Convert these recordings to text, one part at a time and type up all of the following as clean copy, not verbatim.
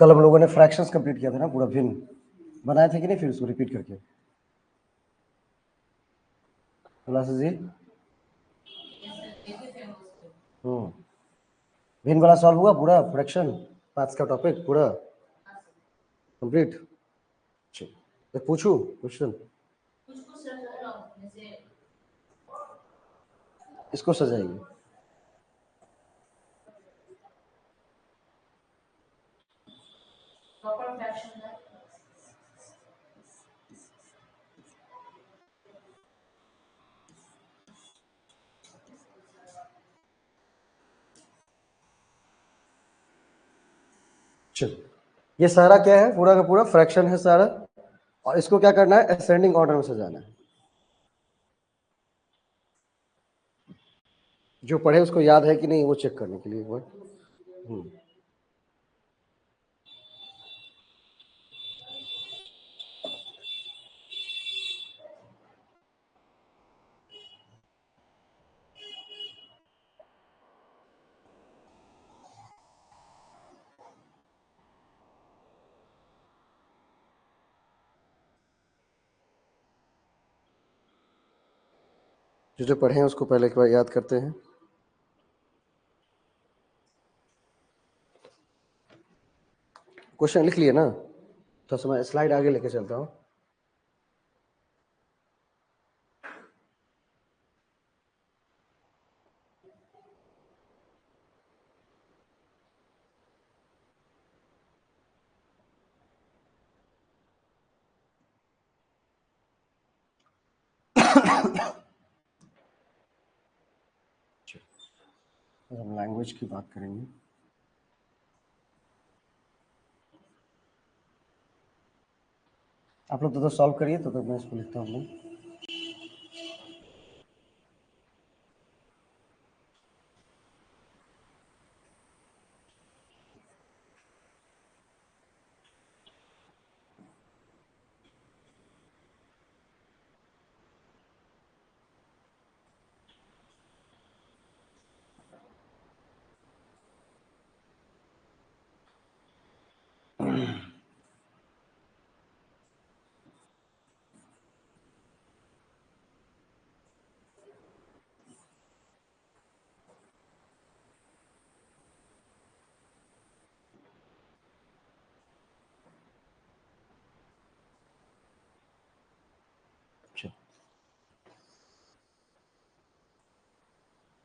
कल हम लोगों ने फ्रैक्शंस कंप्लीट किया था ना, पूरा भिन्न बनाए थे कि नहीं, फिर उसको रिपीट करके जी। भिन्न वाला सॉल्व हुआ पूरा, फ्रैक्शन पांच का टॉपिक पूरा कंप्लीट। तो पूछूं क्वेश्चन, इसको सजाइए। चलो, ये सारा क्या है, पूरा का पूरा फ्रैक्शन है सारा, और इसको क्या करना है, असेंडिंग ऑर्डर में सजाना है। जो पढ़े उसको याद है कि नहीं वो चेक करने के लिए एक बार। जो पढ़े हैं उसको पहले एक बार याद करते हैं। क्वेश्चन लिख लिए ना, तो मैं स्लाइड आगे लेके चलता हूँ। हम लैंग्वेज की बात करेंगे। आप लोग तो सॉल्व करिए, तो मैं इसको लिखता हूँ।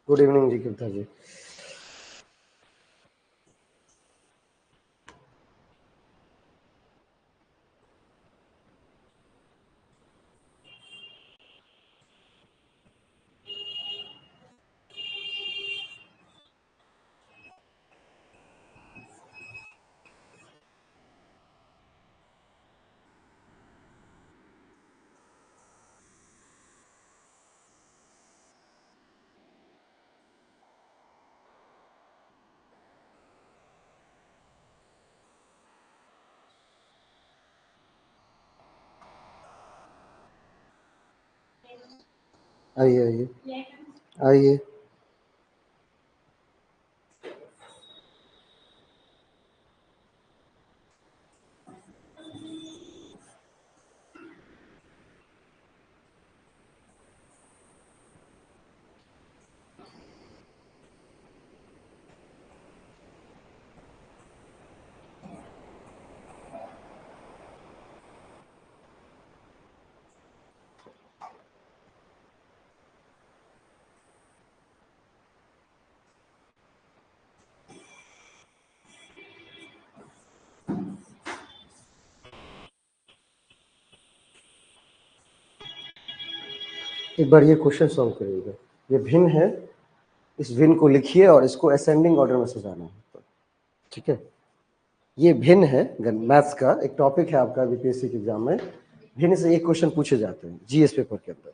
गुड इवनिंग जी कृष्णा जी। आइए आइए आइए। एक बार ये क्वेश्चन सॉल्व करिएगा। ये भिन्न है, इस भिन्न को लिखिए और इसको असेंडिंग ऑर्डर में सजाना है। ठीक है, ये भिन्न है, मैथ्स का एक टॉपिक है आपका बीपीएससी के एग्जाम में। भिन्न से एक क्वेश्चन पूछे जाते हैं जीएस पेपर के अंदर,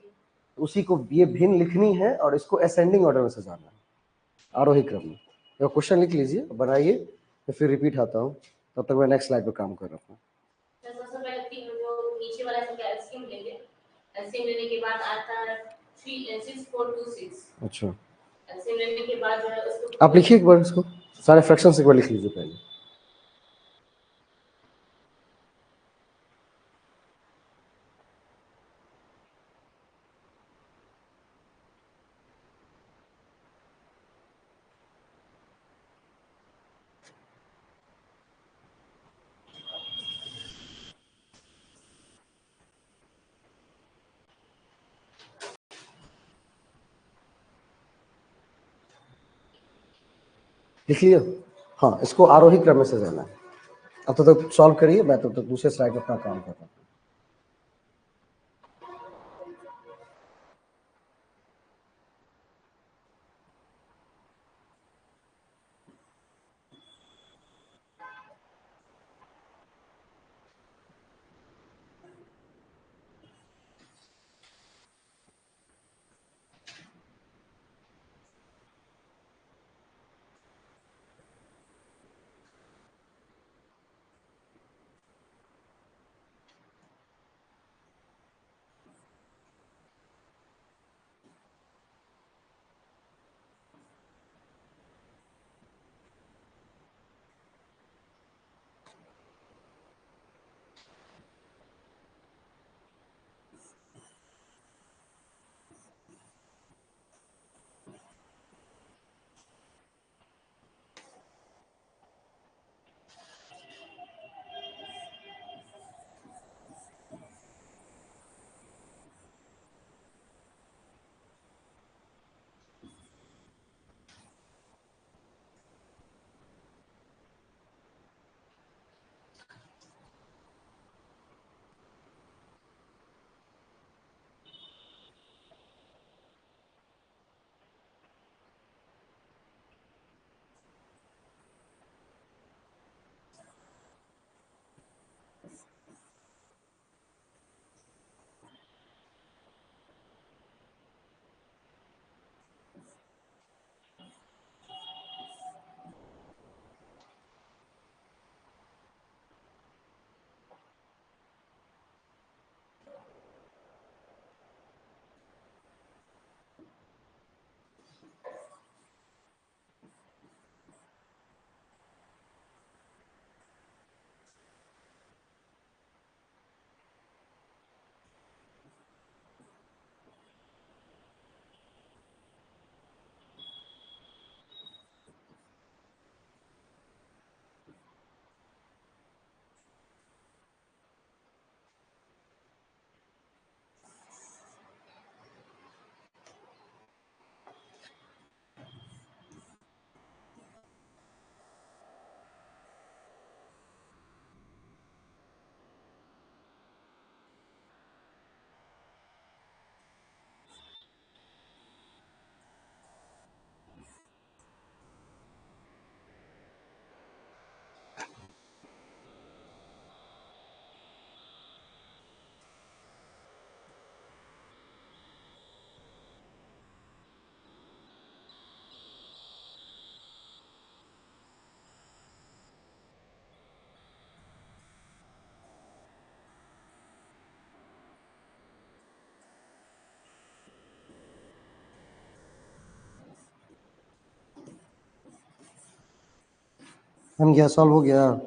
उसी को ये भिन्न लिखनी है और इसको असेंडिंग ऑर्डर में सजाना है, आरोही क्रम में। तो क्वेश्चन लिख लीजिए, बनाइए, तो फिर रिपीट आता हूँ, तब तक मैं नेक्स्ट स्लाइड पर काम कर रहा हूँ। सबसे पहले जो नीचे वाला एलसीएम लेंगे, एलसीएम लेने के बाद आता है 6426। अच्छा, एलसीएम लेने के बाद जो है उसको आप लिखिए एक बार, इसको सारे फ्रैक्शंस एक बार लिख लीजिए पहले। लिख लिया? हाँ, इसको आरोही क्रम में सजाना है। अब तो सॉल्व करिए, मैं तो दूसरे स्लाइड अपना काम कर रहा हूँ। हम गया, सॉल्व हो गया।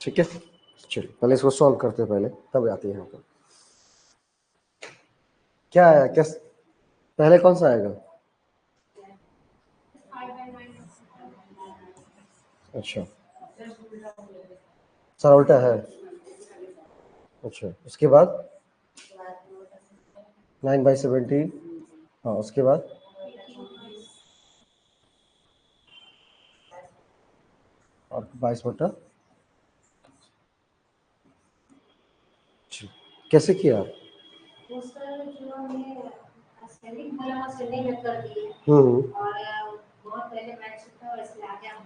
ठीक है, चलिए पहले इसको सॉल्व करते हैं, पहले तब आते हैं यहाँ पर। क्या आया, कैस पहले कौन सा आएगा? अच्छा, सारा उल्टा है। अच्छा, उसके बाद 9/17। हाँ, उसके बाद और 22/। कैसे किया आप?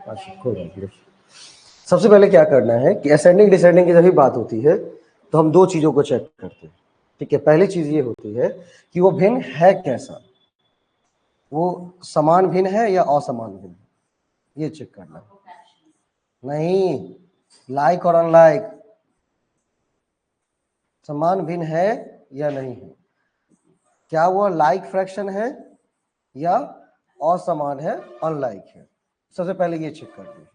अच्छा, कोई बात नहीं। सबसे पहले क्या करना है कि असेंडिंग डिसेंडिंग की जब भी बात होती है तो हम दो चीजों को चेक करते हैं। ठीक है, पहली चीज ये होती है कि वो भिन्न है कैसा, वो समान भिन्न है या असमान भिन्न है। ये चेक करना नहीं, लाइक और अनलाइक समान भिन्न है या नहीं है, क्या वो लाइक फ्रैक्शन है या असमान है, अनलाइक है। सबसे पहले ये चेक करते हैं।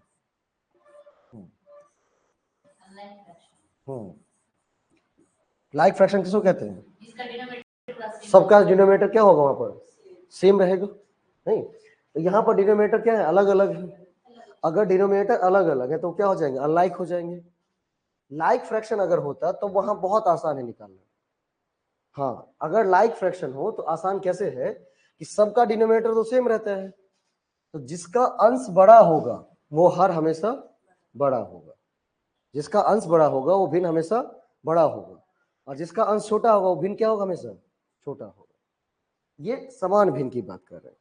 लाइक फ्रैक्शन किसको कहते हैं? सबका डिनोमिनेटर क्या होगा वहां पर? सेम रहेगा नहीं, तो यहाँ पर डिनोमिनेटर क्या है? अलग अलग है। अगर डिनोमिनेटर अलग अलग है तो क्या हो जाएंगे? अनलाइक हो जाएंगे। लाइक फ्रैक्शन अगर होता तो वहां बहुत आसान है निकालना। हाँ, अगर लाइक फ्रैक्शन हो तो आसान कैसे है कि सबका डिनोमिनेटर तो सेम रहता है, तो जिसका अंश बड़ा होगा वो हर हमेशा बड़ा होगा, जिसका अंश बड़ा होगा वो भिन्न हमेशा बड़ा होगा, और जिसका अंश छोटा होगा वो भिन्न क्या होगा? हमेशा छोटा होगा। ये समान भिन्न की बात कर रहे हैं,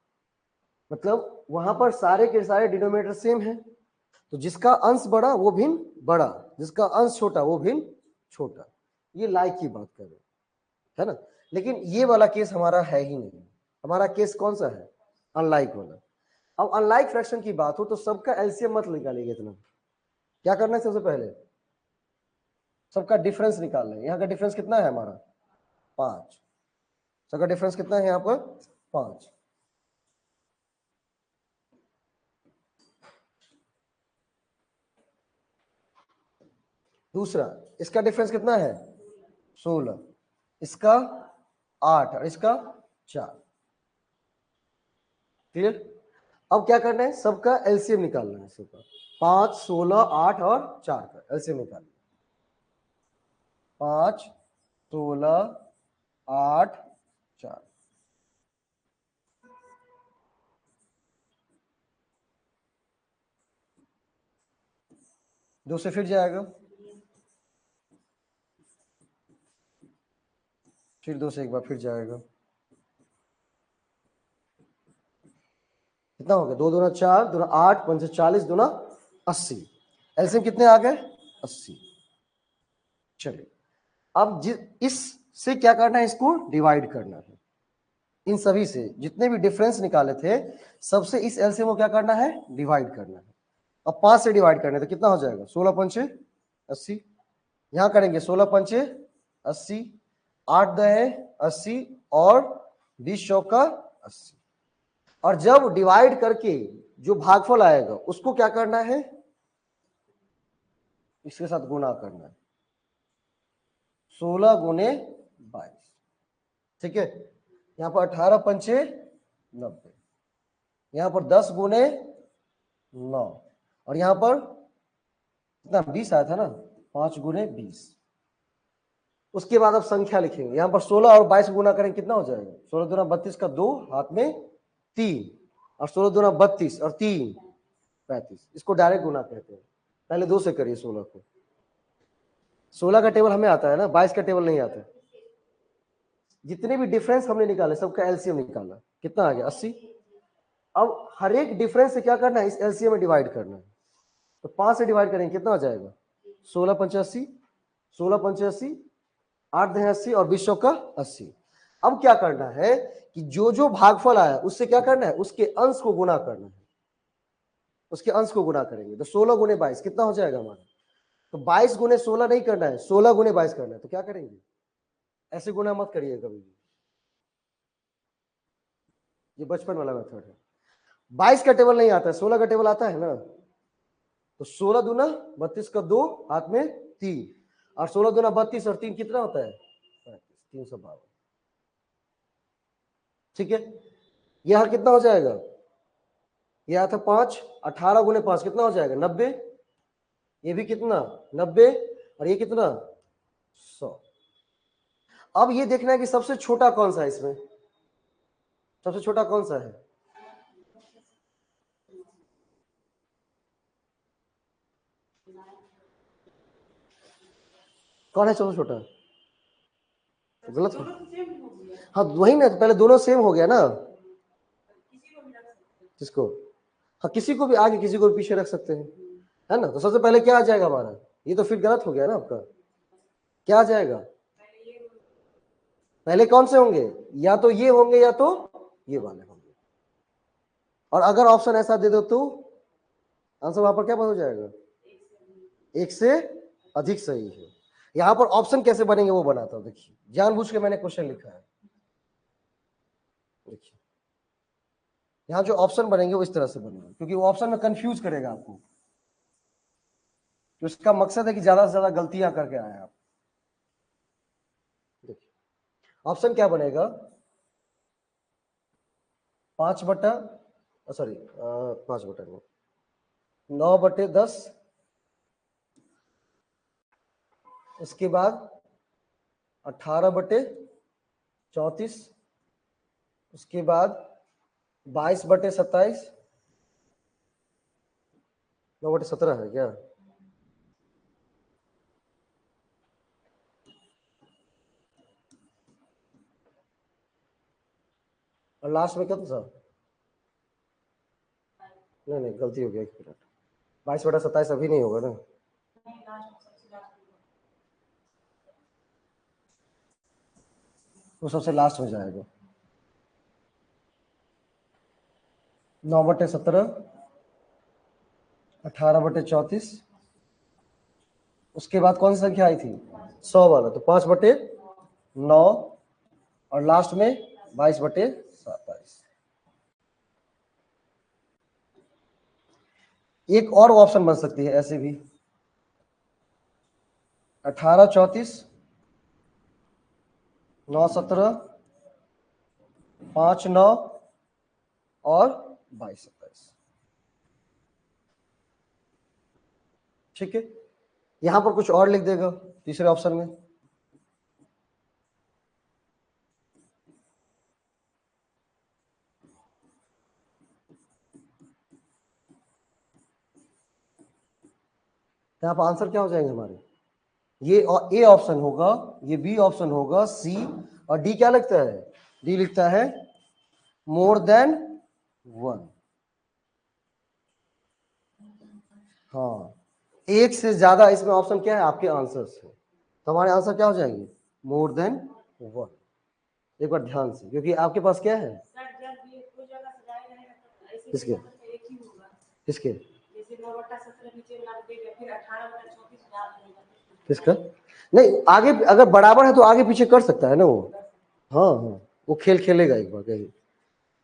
मतलब वहां पर सारे के सारे डिनोमिनेटर सेम है, तो जिसका अंश बड़ा वो भिन्न बड़ा, जिसका अंश छोटा वो भिन्न छोटा। ये लाइक की बात कर रहे हैं, है ना। लेकिन ये वाला केस हमारा है ही नहीं। हमारा केस कौन सा है? अनलाइक वाला। अब अनलाइक फ्रैक्शन की बात हो तो सबका एलसीएम मत निकालिएगा इतना। क्या करना है? सबसे पहले सबका डिफरेंस निकालना है। यहाँ का डिफरेंस कितना है हमारा? 5। सबका डिफरेंस कितना है यहाँ पर? 5। दूसरा, इसका डिफरेंस कितना है? 16। इसका 8 और इसका 4। क्लियर? अब क्या करना है? सबका एलसीएम निकालना है। सबका 5, 16, 8 और 4 का एलसीएम निकालना है। 5, 16, 8, 4। 2 से फिर जाएगा, फिर 2 से एक बार फिर जाएगा। कितना हो गया? 2 दूना 4, दूना 8, 5 40, दूना 80। एलसीएम कितने आ गए? 80। चलिए, अब इससे क्या करना है? इसको डिवाइड करना है। इन सभी से जितने भी डिफरेंस निकाले थे सबसे इस एलसीएम को क्या करना है? डिवाइड करना है। अब 5 से डिवाइड करना है तो कितना हो जाएगा? 16 पंचे 80। यहां करेंगे 16 पंचे 80, 8 दहे 80 और 20 चौका 80। और जब डिवाइड करके जो भागफल आएगा उसको क्या करना है? इसके साथ गुना करना है। 16 गुने 22। ठीक है, यहां पर 18 पंचे 90, यहां पर 10 गुने 9, और यहां पर कितना? 20 आया था ना, 5 गुने 20। उसके बाद अब संख्या लिखेंगे। यहां पर 16 और 22 गुना करेंगे, कितना हो जाएगा? 16 दूना 32 का 2, हाथ में 3, और 16 दूना 32 और 3 35। इसको डायरेक्ट गुना कहते हैं। पहले 2 से करिए 16 को। 16 का टेबल हमें आता है ना, 22 का टेबल नहीं आता है। जितने भी डिफरेंस हमने निकाले सबका एलसीएम निकाला, कितना आ गया? 80। अब हर एक डिफरेंस से क्या करना है? इस एलसीएम में डिवाइड करना है। तो 5 से डिवाइड करेंगे, कितना हो जाएगा? 16 पंचे 80, 16 पंचे 80, 8 दहे 80 और 20 चौका 80। अब क्या करना है कि जो जो भागफल आया उससे क्या करना है? उसके अंश को गुना करना है। उसके अंश को गुना करेंगे तो 16 गुने 22 कितना हो जाएगा हमारा? तो 22 गुने 16 नहीं करना है, 16 गुने 22 करना है। तो क्या करेंगे? ऐसे गुना मत करिए कभी भी, ये बचपन वाला मेथड है। 22 का टेबल नहीं आता है, 16 का टेबल आता है ना। तो 16 दूना 32 का 2, हाथ में 3, और 16 दूना 32 और 3 कितना होता है? 352। ठीक है, यह कितना हो जाएगा? यह था 5, 18 गुने 5 कितना हो जाएगा? 90। ये भी कितना? 90, और ये कितना? 100। अब ये देखना है कि सबसे छोटा कौन सा है इसमें? सबसे छोटा कौन सा है? कौन है सबसे छोटा? तो गलत हो, हाँ वही ना, तो पहले दोनों सेम हो गया ना। किसको? हाँ, किसी को भी आगे किसी को भी पीछे रख सकते हैं, है ना। तो सबसे पहले क्या आ जाएगा हमारा? ये तो फिर गलत हो गया ना आपका। क्या आ जाएगा? पहले कौन से होंगे? या तो ये होंगे या तो ये वाले होंगे। और अगर ऑप्शन ऐसा दे दो तो आंसर वहां पर क्या हो जाएगा, एक से अधिक सही है। यहां पर ऑप्शन कैसे बनेंगे वो बनाता हूं, देखिए जानबूझ के मैंने क्वेश्चन लिखा है। देखिए यहाँ जो ऑप्शन बनेंगे वो इस तरह से बनेंगे, क्योंकि वो ऑप्शन में कंफ्यूज करेगा आपको, तो इसका मकसद है कि ज्यादा से ज्यादा गलतियां करके आए आप। देखिए ऑप्शन क्या बनेगा, 9/10, उसके बाद 18/34, उसके बाद 22/27, 9/17 है क्या, और लास्ट में क्या था, नहीं गलती हो गया, 1 मिनट, 22/27 अभी नहीं होगा ना, वो सबसे लास्ट में जाएगा। 9/17, 18/34, उसके बाद कौन सी संख्या आई थी, 100 वाला, तो 5/9, और लास्ट में 22/27। एक और ऑप्शन बन सकती है ऐसे भी, 18/34, 9/17, 5/9 और 22/27। ठीक है, यहां पर कुछ और लिख देगा तीसरे ऑप्शन में, यहाँ पर आंसर क्या हो जाएंगे हमारे, ये ए ऑप्शन होगा, ये बी ऑप्शन होगा, सी, और डी क्या लिखता है, डी लिखता है मोर देन 1। हाँ, एक से ज्यादा इसमें ऑप्शन क्या है आपके आंसर से, तो हमारे आंसर क्या हो जाएंगे, मोर देन 1। एक बार ध्यान से, क्योंकि आपके पास क्या है, किसके किसके किसका, नहीं आगे अगर बराबर है तो आगे पीछे कर सकता है ना वो, हाँ हाँ वो खेल खेलेगा एक बार कहीं।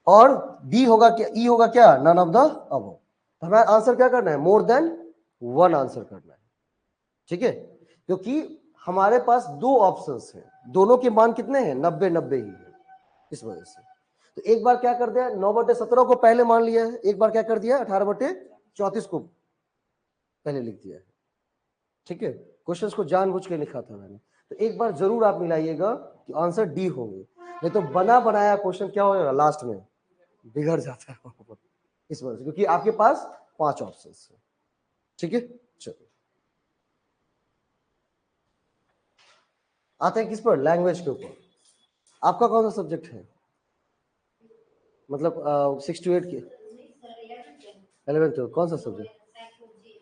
और डी होगा क्या, ई होगा क्या, नन ऑफ द अबव, हमें आंसर क्या करना है, मोर देन 1 आंसर करना है। ठीक है, क्योंकि हमारे पास दो ऑप्शंस हैं, दोनों के मान कितने हैं, 90-90 ही है, इस वजह से। तो एक बार क्या कर दिया, 9/17 को पहले मान लिया है, एक बार क्या कर दिया 18/34 को पहले लिख दिया है। ठीक है, क्वेश्चंस को जानबूझ के लिखा था मैंने, तो एक बार जरूर आप मिलाइएगा कि आंसर डी होंगे, नहीं तो बना बनाया क्वेश्चन क्या होगा लास्ट में बिगड़ जाता है वहां पर, इस वजह से, क्योंकि आपके पास 5 ऑप्शन है। ठीक है, चलो आते हैं किस पर, लैंग्वेज के ऊपर। आपका कौन सा सब्जेक्ट है, मतलब 6 to 8 के 11th, कौन सा सब्जेक्ट,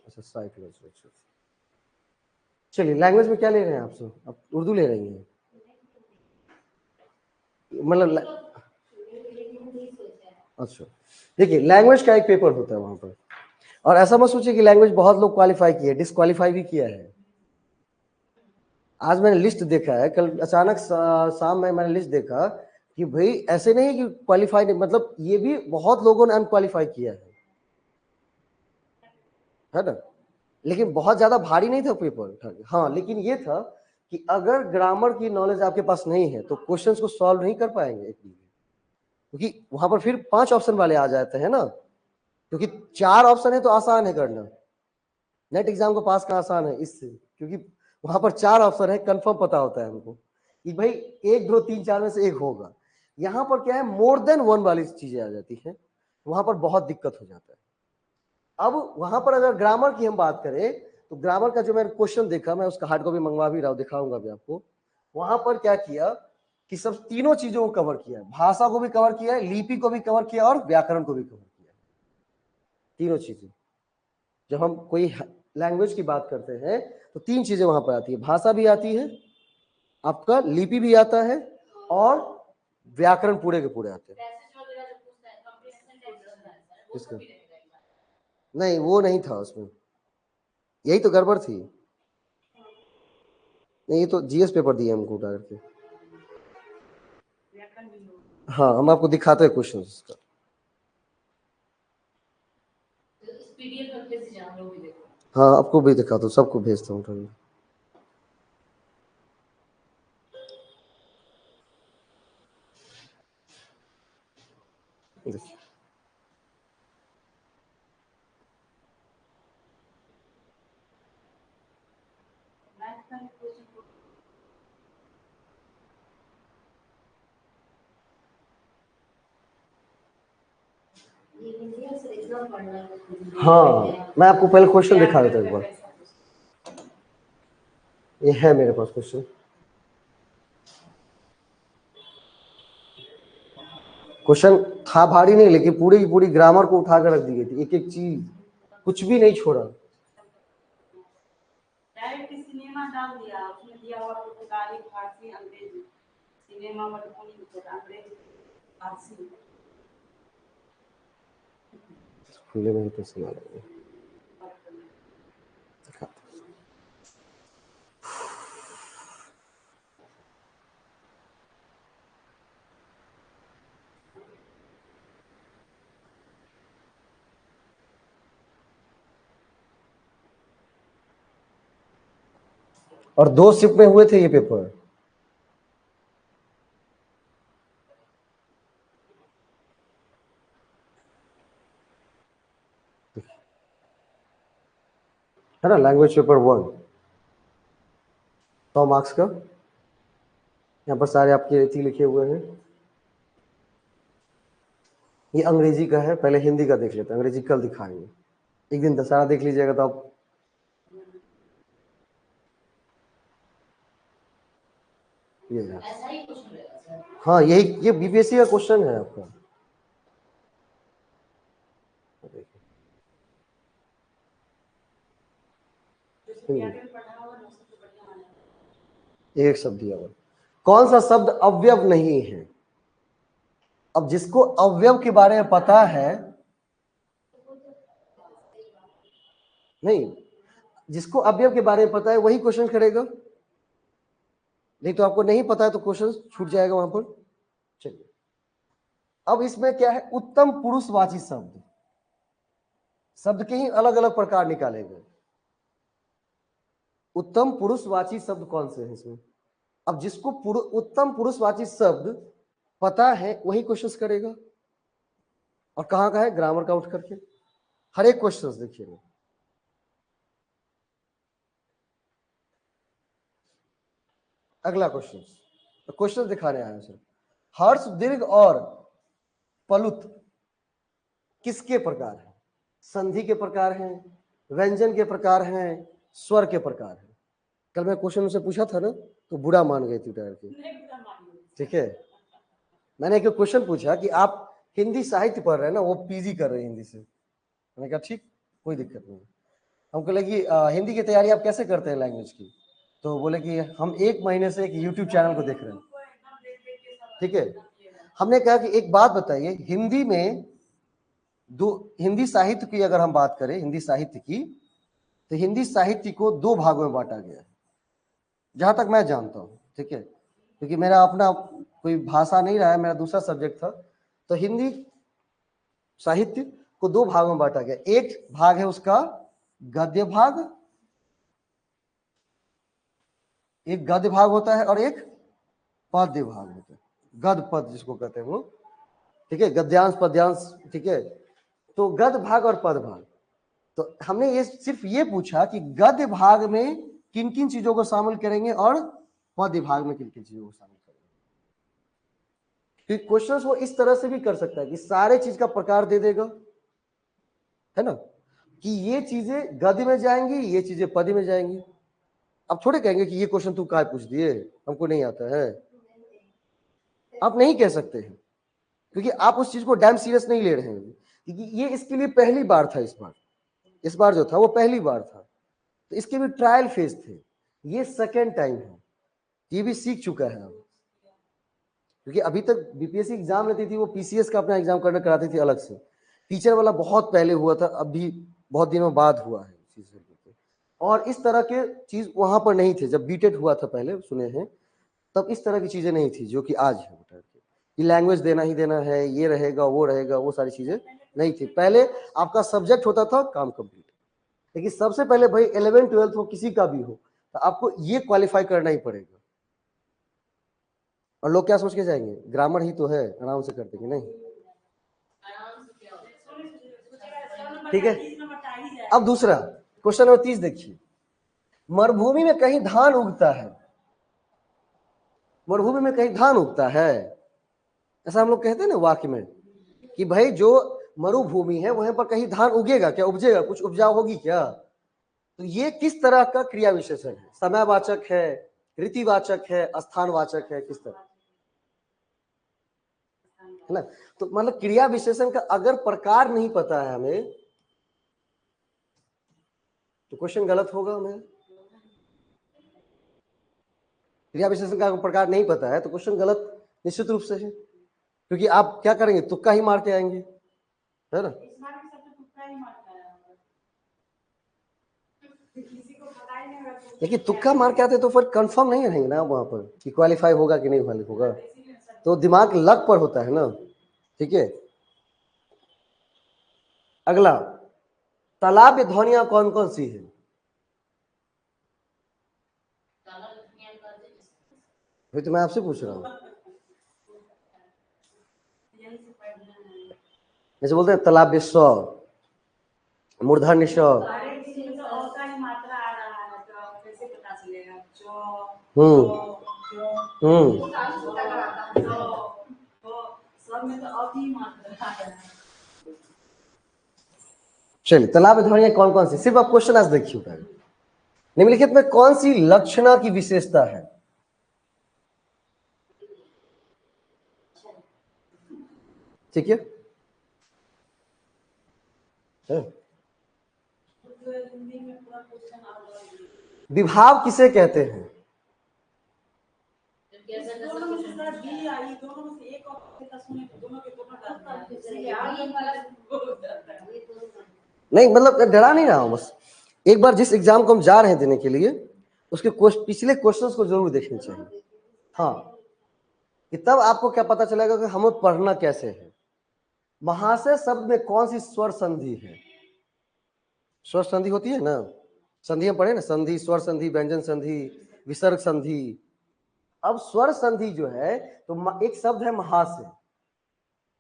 अच्छा साइकोलॉजी। अच्छा चलिए, लैंग्वेज में क्या ले रहे हैं आप सब, आप उर्दू ले रही हैं, मतलब अच्छा देखिए लैंग्वेज का एक पेपर होता है वहां पर, और ऐसा मत सोचिए कि लैंग्वेज बहुत लोग क्वालिफाई किए, डिस्क्वालीफाई भी किया है। आज मैंने लिस्ट देखा है, कल अचानक शाम में मैंने लिस्ट देखा कि भाई ऐसे नहीं कि क्वालिफाई, मतलब ये भी बहुत लोगों ने अनक्वालिफाई किया है ना, लेकिन बहुत ज्यादा भारी नहीं था पेपर। हाँ, लेकिन ये था कि अगर ग्रामर की नॉलेज आपके पास नहीं है तो क्वेश्चंस को सॉल्व नहीं कर पाएंगे, क्योंकि वहां पर फिर 5 ऑप्शन वाले आ जाते हैं ना, क्योंकि 4 ऑप्शन है तो आसान है करना, नेट एग्जाम को पास करना आसान है इससे, क्योंकि वहां पर 4 ऑप्शन है, कंफर्म पता होता है हमको कि भाई 1 2 3 4 में से एक होगा। यहाँ पर क्या है, मोर देन 1 वाली चीजें आ जाती है, वहां पर बहुत दिक्कत हो जाता है। अब वहां पर अगर ग्रामर की हम बात करें तो ग्रामर का जो मैंने क्वेश्चन देखा, मैं उसका हार्ड कॉपी मंगवा भी रहा हूं, दिखाऊंगा भी आपको। वहां पर क्या किया कि सब तीनों चीजों को कवर किया है, भाषा को भी कवर किया है, लिपि को भी कवर किया और व्याकरण को भी कवर किया है, तीनों चीजें। जब हम कोई लैंग्वेज की बात करते हैं तो 3 चीजें वहां पर आती है, भाषा भी आती है, आपका लिपि भी आता है, और व्याकरण पूरे के पूरे आते हैं। किसका, नहीं वो नहीं था उसमें, यही तो गड़बड़ थी। नहीं ये तो जीएस पेपर दिए हमको उठा करके। हाँ हम आपको दिखाते हैं क्वेश्चन का। हाँ आपको भी दिखाता हूँ, सबको भेजता हूँ उठा। देखिए हाँ मैं आपको पहले क्वेश्चन दिखा देता हूँ एक बार। ये है मेरे पास क्वेश्चन। क्वेश्चन था भारी नहीं, लेकिन पूरी की पूरी ग्रामर को उठा कर रख दी गई थी, एक एक चीज कुछ भी नहीं छोड़ा। डायरेक्ट सिनेमा डाल दिया, उसमें दिया हुआ पुर्तगाली, फारसी, अंग्रेजी। सिनेमा में कौन अंग्रेजी फारसी खुले में तो सुना लगे। और 2 शिफ्ट में हुए थे ये पेपर। है ना, लैंग्वेज पेपर 1 100 मार्क्स का। यहाँ पर सारे आपके रीति लिखे हुए हैं। ये अंग्रेजी का है, पहले हिंदी का देख लेते हैं, अंग्रेजी कल दिखाएंगे। एक दिन दशहरा देख लीजिएगा तो आप ये है। हाँ यही ये बीपीएससी का क्वेश्चन है आपका। एक शब्द दिया हुआ, कौन सा शब्द अवयव नहीं है? अब जिसको अवयव के बारे में पता है, नहीं जिसको अवयव के बारे में पता है वही क्वेश्चन करेगा, नहीं तो आपको नहीं पता है तो क्वेश्चन छूट जाएगा वहां पर। चलिए अब इसमें क्या है, उत्तम पुरुषवाची शब्द, शब्द के ही अलग अलग प्रकार निकाले गए। उत्तम पुरुषवाची शब्द कौन से हैं इसमें? अब जिसको उत्तम पुरुषवाची शब्द पता है वही क्वेश्चन करेगा। और कहाँ का है, ग्रामर का उठ करके हर एक क्वेश्चन देखिएगा। अगला क्वेश्चन दिखाने आया सर। हर्ष दीर्घ और पलुत किसके प्रकार है? संधि के प्रकार हैं, व्यंजन के प्रकार हैं, स्वर के प्रकार हैं। कल मैं क्वेश्चन उनसे पूछा था ना तो बुरा मान गई थी उठा के, ठीक है। मैंने एक क्वेश्चन पूछा कि आप हिंदी साहित्य पढ़ रहे हैं ना, वो पीजी कर रहे हैं हिंदी से। मैंने कहा ठीक, कोई दिक्कत नहीं। हमको लगी हिंदी की तैयारी आप कैसे करते हैं लैंग्वेज की? तो बोले कि हम 1 महीने से एक यूट्यूब चैनल को देख रहे हैं, ठीक है। हमने कहा कि एक बात बताइए, हिंदी में हिंदी साहित्य की अगर हम बात करें, हिंदी साहित्य की, तो हिंदी साहित्य को 2 भागों में बांटा गया है जहां तक मैं जानता हूं, ठीक है। क्योंकि मेरा अपना कोई भाषा नहीं रहा है, मेरा दूसरा सब्जेक्ट था। तो हिंदी साहित्य को 2 भागों में बांटा गया। एक भाग है उसका गद्य भाग, एक गद्य भाग होता है और एक पद्य भाग होता है, गद्य पद जिसको कहते हैं वो, ठीक है, गद्यांश पद्यांश, ठीक है। तो गद्य भाग और पद भाग, तो हमने ये सिर्फ ये पूछा कि गद्य भाग में किन किन चीजों को शामिल करेंगे और पद्य भाग में किन किन चीजों को शामिल करेंगे। क्योंकि क्वेश्चंस वो इस तरह से भी कर सकता है कि सारे चीज का प्रकार दे देगा, है ना, कि ये चीजें गद्य में जाएंगी, ये चीजें पद्य में जाएंगी। अब थोड़े कहेंगे कि ये क्वेश्चन तू काय पूछ दिए, हमको नहीं आता है। आप नहीं कह सकते हैं, क्योंकि आप उस चीज को डैम सीरियस नहीं ले रहे हैं, क्योंकि ये इसके लिए पहली बार था। इस बार जो था वो पहली बार था, तो इसके भी ट्रायल फेज थे। ये सेकेंड टाइम है, ये भी सीख चुका है अब। क्योंकि अभी तक बीपीएससी एग्जाम लेती थी वो पीसीएस का अपना एग्जाम करना कराती थी अलग से, टीचर वाला बहुत पहले हुआ था, अभी बहुत दिनों बाद हुआ है चीज। और इस तरह के चीज वहां पर नहीं थे, जब बीटेड हुआ था पहले सुने हैं, तब इस तरह की चीजें नहीं थी जो कि आज है। ये लैंग्वेज देना ही देना है, ये रहेगा वो सारी चीजें नहीं थी। पहले आपका सब्जेक्ट होता था काम कंप्लीट, लेकिन सबसे पहले भाई 11 12 हो किसी का भी हो तो आपको ये क्वालिफाई करना ही पड़ेगा। और लोग क्या सोच के जाएंगे, ग्रामर ही तो है, आराम से कर देंगे। नहीं, ठीक है। अब दूसरा क्वेश्चन नंबर 30 देखिए, मरुभूमि में कहीं धान उगता है, मरुभूमि में कहीं धान उगता है, ऐसा हम लोग कहते हैं ना वाक्य में कि भाई जो मरुभूमि है वहां पर कहीं धान उगेगा क्या, उपजेगा, कुछ उपजाऊ होगी क्या। तो ये किस तरह का क्रिया विशेषण है, समयवाचक है, ऋतिवाचक है, स्थानवाचक है, किस तरह है ना। तो मतलब क्रिया विशेषण का अगर प्रकार नहीं पता है हमें तो क्वेश्चन गलत होगा। हमें क्रिया विशेषण का प्रकार नहीं पता है तो क्वेश्चन गलत निश्चित रूप से है, क्योंकि आप क्या करेंगे, तुक्का ही मार के आएंगे, है ना। देखिए तुक्का मार के आते तो फिर कंफर्म नहीं रहेंगे ना वहां पर कि क्वालिफाई होगा कि नहीं क्वालिफाई होगा, तो दिमाग लक पर होता है ना। ठीक है, अगला, तालाब में ध्वनियां कौन कौन सी है। भाई तो मैं आपसे पूछ रहा हूँ, जैसे बोलते हैं तालाब में स्व, मूर्धन्य स्व। चलिए, तालाब में ध्वनियां कौन कौन सी, सिर्फ आप क्वेश्चन आज देखिए पहले, निम्नलिखित में कौन सी लक्षणा की विशेषता है। ठीक है, विभाव किसे कहते हैं। नहीं मतलब डरा नहीं रहा हूं, बस एक बार जिस एग्जाम को हम जा रहे हैं देने के लिए उसके पिछले क्वेश्चंस को जरूर देखने चाहिए। हाँ, कि तब आपको क्या पता चलेगा कि हमें पढ़ना कैसे है। महाशय शब्द में कौन सी स्वर संधि है। स्वर संधि होती है ना, संधि हम पढ़े ना, संधि, स्वर संधि, व्यंजन संधि, विसर्ग संधि। अब स्वर संधि जो है तो एक शब्द है महाशय,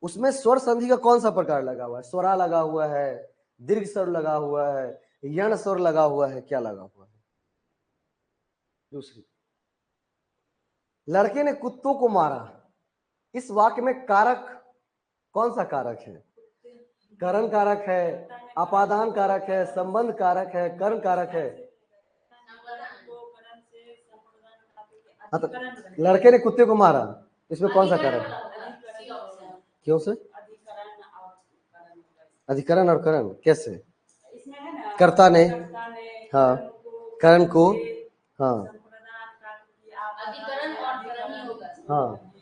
उसमें स्वर संधि का कौन सा प्रकार लगा हुआ है, स्वरा लगा हुआ है, दीर्घ स्वर लगा हुआ है, यण स्वर लगा हुआ है, क्या लगा हुआ है। दूसरी, लड़के ने कुत्तों को मारा, इस वाक्य में कारक कौन सा कारक है, करण कारक है, अपादान कारक है, संबंध कारक है, कर्ण कारक है। लड़के ने कुत्ते को मारा, इसमें कौन सा कारक है, क्यों से, अधिकरण और करण कैसे, कर्ता ने, हाँ, करण को, हाँ, अधिकरण और करण ही होगा। हाँ,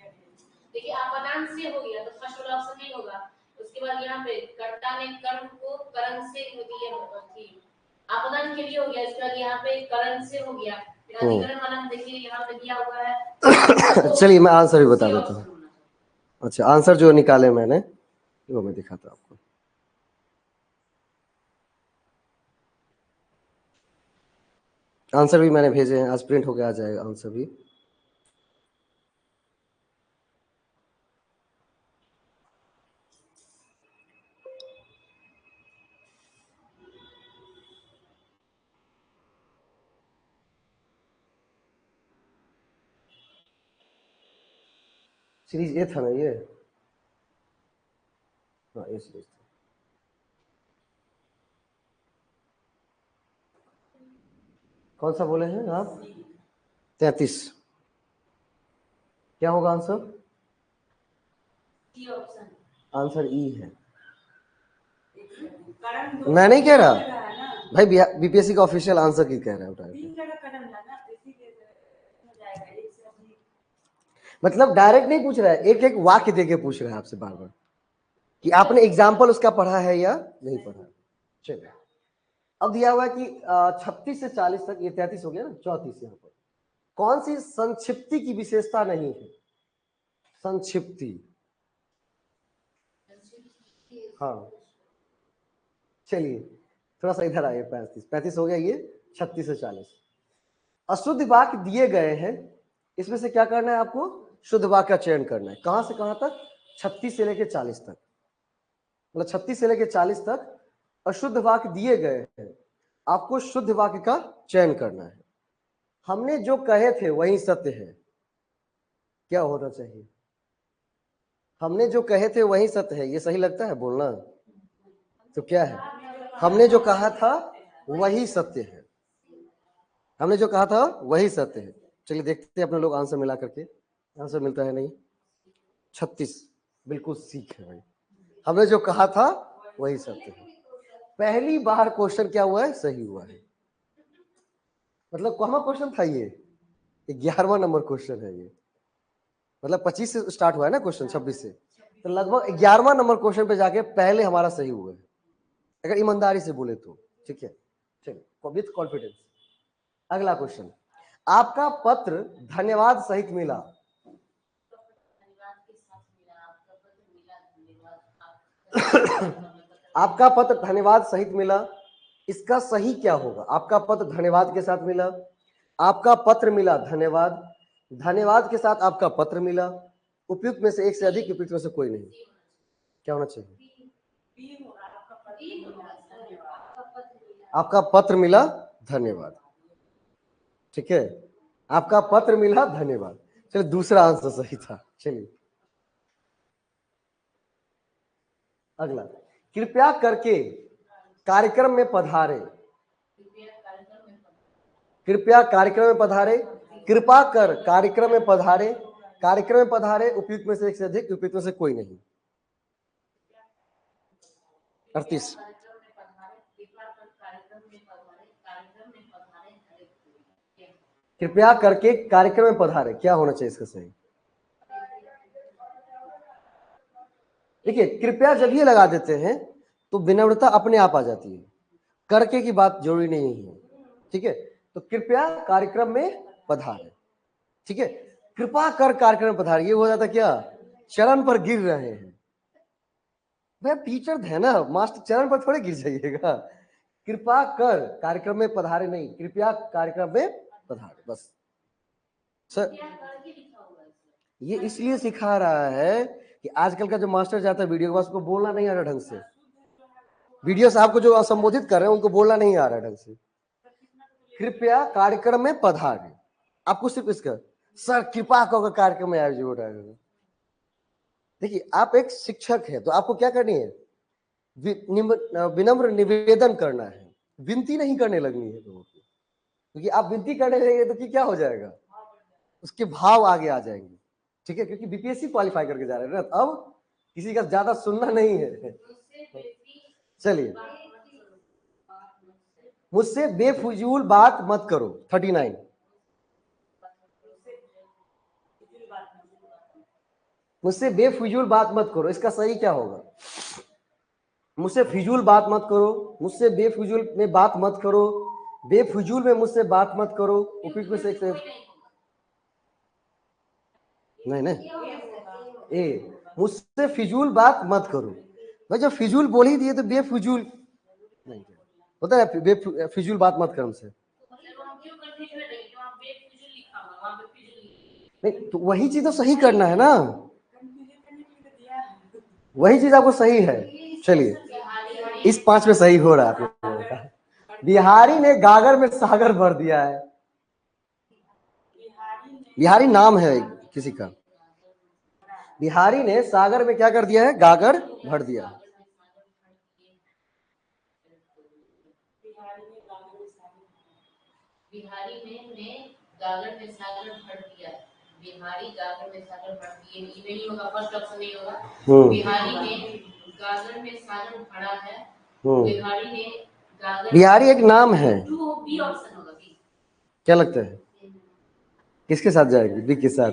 देखिए अपदान से हो गया तो फर्स्ट वाला ऑप्शन नहीं होगा। उसके बाद यहाँ पे कर्ता ने कर्म को करण से दिया थी, अपदान के लिए हो गया। इसके बाद यहाँ पे करण से हो गया, फिर अधिकरण वाला हम देखिए यहाँ पे दिया हुआ है। चलिए मैं आंसर भी बता देता हूँ। अच्छा, आंसर जो निकाले मैंने वो मैं दिखाता हूँ आपको। आंसर भी मैंने भेजे हैं, आज प्रिंट होकर आ जाएगा आंसर भी। सीरीज ए था ना ये, हाँ ये सीरीज था। कौन सा बोले हैं आप, 33। क्या होगा आंसर, आंसर ई है। मैं नहीं कह रहा भाई, बीपीएससी का ऑफिशियल आंसर की कह रहा है। मतलब डायरेक्ट नहीं पूछ रहा है, एक एक वाक्य देके पूछ रहा है आपसे बार बार कि आपने एग्जाम्पल उसका पढ़ा है या नहीं पढ़ा। चलिए अब दिया हुआ है कि 36 से 40 तक, ये 33 हो गया ना, 34 यहाँ पर कौन सी संक्षिप्ति की विशेषता नहीं है? संक्षिप्ति, हाँ चलिए थोड़ा सा इधर आइए। 35 हो गया, ये 36 से 40 अशुद्ध वाक्य दिए गए हैं, इसमें से क्या करना है आपको? शुद्ध वाक्य का चयन करना है। कहां से कहां तक? 36 से लेकर 40 तक, मतलब 36 से लेकर 40 तक अशुद्ध वाक्य दिए गए हैं, आपको शुद्ध वाक्य का चयन करना है। हमने जो कहे थे वही सत्य है, क्या होना चाहिए? हमने जो कहे थे वही सत्य है, ये सही लगता है बोलना? तो क्या है? हमने जो कहा था वही सत्य है, हमने जो कहा था वही सत्य है। चलिए देखते हैं अपने लोग आंसर मिला करके, आंसर मिलता है नहीं। 36 बिल्कुल सीख है भाई, हमने जो कहा था वही सत्य है। पहली बार क्वेश्चन क्या हुआ है? सही हुआ है। मतलब कौन क्वेश्चन था ये? 11वां नंबर क्वेश्चन है ये, मतलब 25 से स्टार्ट हुआ है ना क्वेश्चन, 26 से, तो लगभग 11वां नंबर क्वेश्चन पे जाके पहले हमारा सही हुआ है, अगर ईमानदारी से बोले तो। ठीक है, चलिए विथ कॉन्फिडेंस। अगला क्वेश्चन, आपका पत्र धन्यवाद सहित मिला। आपका पत्र धन्यवाद सहित मिला, इसका सही क्या होगा? आपका पत्र धन्यवाद के साथ मिला, आपका पत्र मिला धन्यवाद, धन्यवाद के साथ आपका पत्र मिला, उपयुक्त में से एक से अधिक, उपयुक्त में से कोई नहीं। क्या होना चाहिए? आपका पत्र मिला धन्यवाद, ठीक है, आपका पत्र मिला धन्यवाद। चलिए दूसरा आंसर सही था। चलिए अगला, कृपया करके कार्यक्रम में पधारे। कृपया कार्यक्रम में पधारे, कृपा कर कार्यक्रम में पधारे, कार्यक्रम में पधारे, उपयुक्त में से एक से अधिक, उपयुक्त में से कोई नहीं। 38 कृपया करके कार्यक्रम में पधारे, क्या होना चाहिए इसका सही? देखिए कृपया जब ये लगा देते हैं तो विनम्रता अपने आप आ जाती है, करके की बात जरूरी नहीं है। ठीक है, तो कृपया कार्यक्रम में पधारे, ठीक है, कृपा कर कार्यक्रम में पधारे, ये हो जाता क्या? चरण पर गिर रहे हैं। भाई टीचर है ना, मास्टर चरण पर थोड़े गिर जाइएगा। कृपा कर कार्यक्रम में पधारे नहीं, कृपया कार्यक्रम में पधारे, बस। सर ये इसलिए सिखा रहा है कि आजकल का जो मास्टर जाता है वीडियो के पास, उसको बोलना नहीं आ रहा ढंग से। वीडियो साहब को जो संबोधित कर रहे हैं उनको बोलना नहीं आ रहा ढंग से। कृपया कार्यक्रम में पधारे, आपको सिर्फ इसका सर कृपा कर कार्यक्रम में आयोजित हो रहा है। देखिए आप एक शिक्षक है तो आपको क्या करनी है? विनम्र निवेदन करना है, विनती नहीं करने लगनी है लोगों को, क्योंकि आप विनती करने लगेंगे तो क्या हो जाएगा? उसके भाव आगे आ जाएंगे। ठीक है, क्योंकि बीपीएससी क्वालिफाई करके जा रहे हैं ना, अब किसी का ज्यादा सुनना नहीं है। चलिए, मुझसे बेफिजूल बात मत करो। 39 मुझसे बेफिजूल बात मत करो, इसका सही क्या होगा? मुझसे फिजूल बात मत करो, मुझसे बेफिजूल में बात मत करो, बेफिजूल में मुझसे बात मत करो, उपयुक्त में से एक से नहीं ए, मुझसे फिजूल बात मत करो। भाई जब फिजूल बोल ही दिए तो बेफिजूल नहीं होता है, बेफिजूल बात मत कर हमसे। नहीं तो वही चीज तो सही करना है ना, वही चीज आपको सही है। चलिए इस 5 में सही हो रहा है आप लोगों का। बिहारी ने गागर में सागर भर दिया है। बिहारी नाम है किसी का, बिहारी ने सागर में क्या कर दिया है? गागर भर दिया। बिहारी ने गागर में सागर भर दिया, बिहारी गागर में सागर भर दिए, ये नहीं होगा, फर्स्ट ऑप्शन नहीं होगा। बिहारी ने गागर में सागर भरा है, बिहारी ने गागर, बिहारी एक नाम है। बी ऑप्शन होगा, बी। क्या लगता है किसके साथ जाएगी? बी के साथ।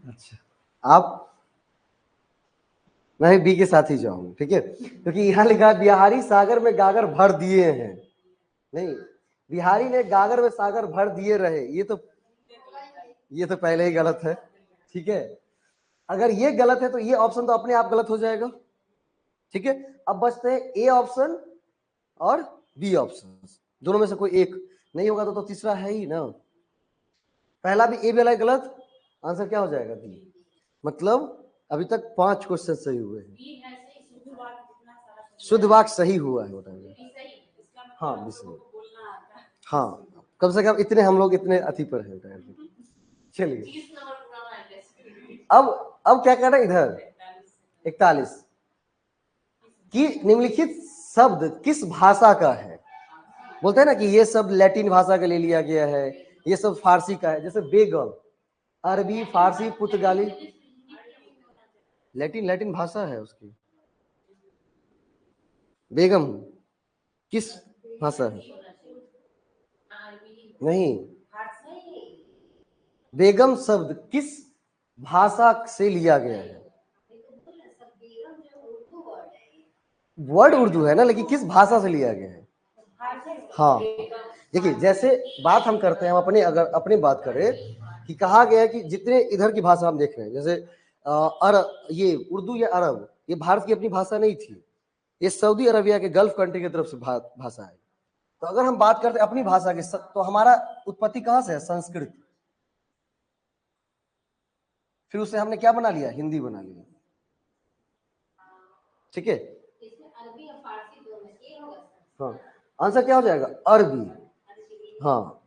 अच्छा आप, मैं बी के साथ ही जाऊंगा, ठीक है, क्योंकि यहाँ लिखा है बिहारी सागर में गागर भर दिए हैं। नहीं, बिहारी ने गागर में सागर भर दिए रहे, ये तो पहले ही गलत है। ठीक है, अगर ये गलत है तो ये ऑप्शन तो अपने आप गलत हो जाएगा। ठीक है, अब बचते हैं ए ऑप्शन और बी ऑप्शन, दोनों में से कोई एक नहीं होगा तो तीसरा है ही ना। पहला भी ए वाला गलत, आंसर क्या हो जाएगा बी। मतलब अभी तक 5 क्वेश्चन सही हुए हैं, शुद्ध वाक्य सही हुआ है बताइए। हाँ बिल्कुल, हाँ कम से कम इतने हम लोग इतने अति पर है। चलिए अब क्या कहना है इधर 41 कि निम्नलिखित शब्द किस भाषा का है। बोलते हैं ना कि ये शब्द लैटिन भाषा का ले लिया गया है, ये शब्द फारसी का है। जैसे बेगम, अरबी, फारसी, पुर्तगाली, लैटिन भाषा है उसकी। बेगम किस भाषा है? नहीं, बेगम शब्द किस भाषा से लिया गया है? वर्ड उर्दू है ना, लेकिन किस भाषा से लिया गया है? हाँ देखिए, जैसे बात हम करते हैं, हम अपने अगर अपनी बात करें कि कहा गया है कि जितने इधर की भाषा हम देख रहे हैं, जैसे ये उर्दू या अरब, ये भारत की अपनी भाषा नहीं थी, ये सऊदी अरबिया के गल्फ कंट्री की तरफ से भाषा है। तो अगर हम बात करते हैं अपनी भाषा की, तो हमारा उत्पत्ति कहाँ से है? संस्कृत। फिर उसे हमने क्या बना लिया? हिंदी बना लिया। ठीक है, हाँ आंसर क्या हो जाएगा? अरबी। हाँ,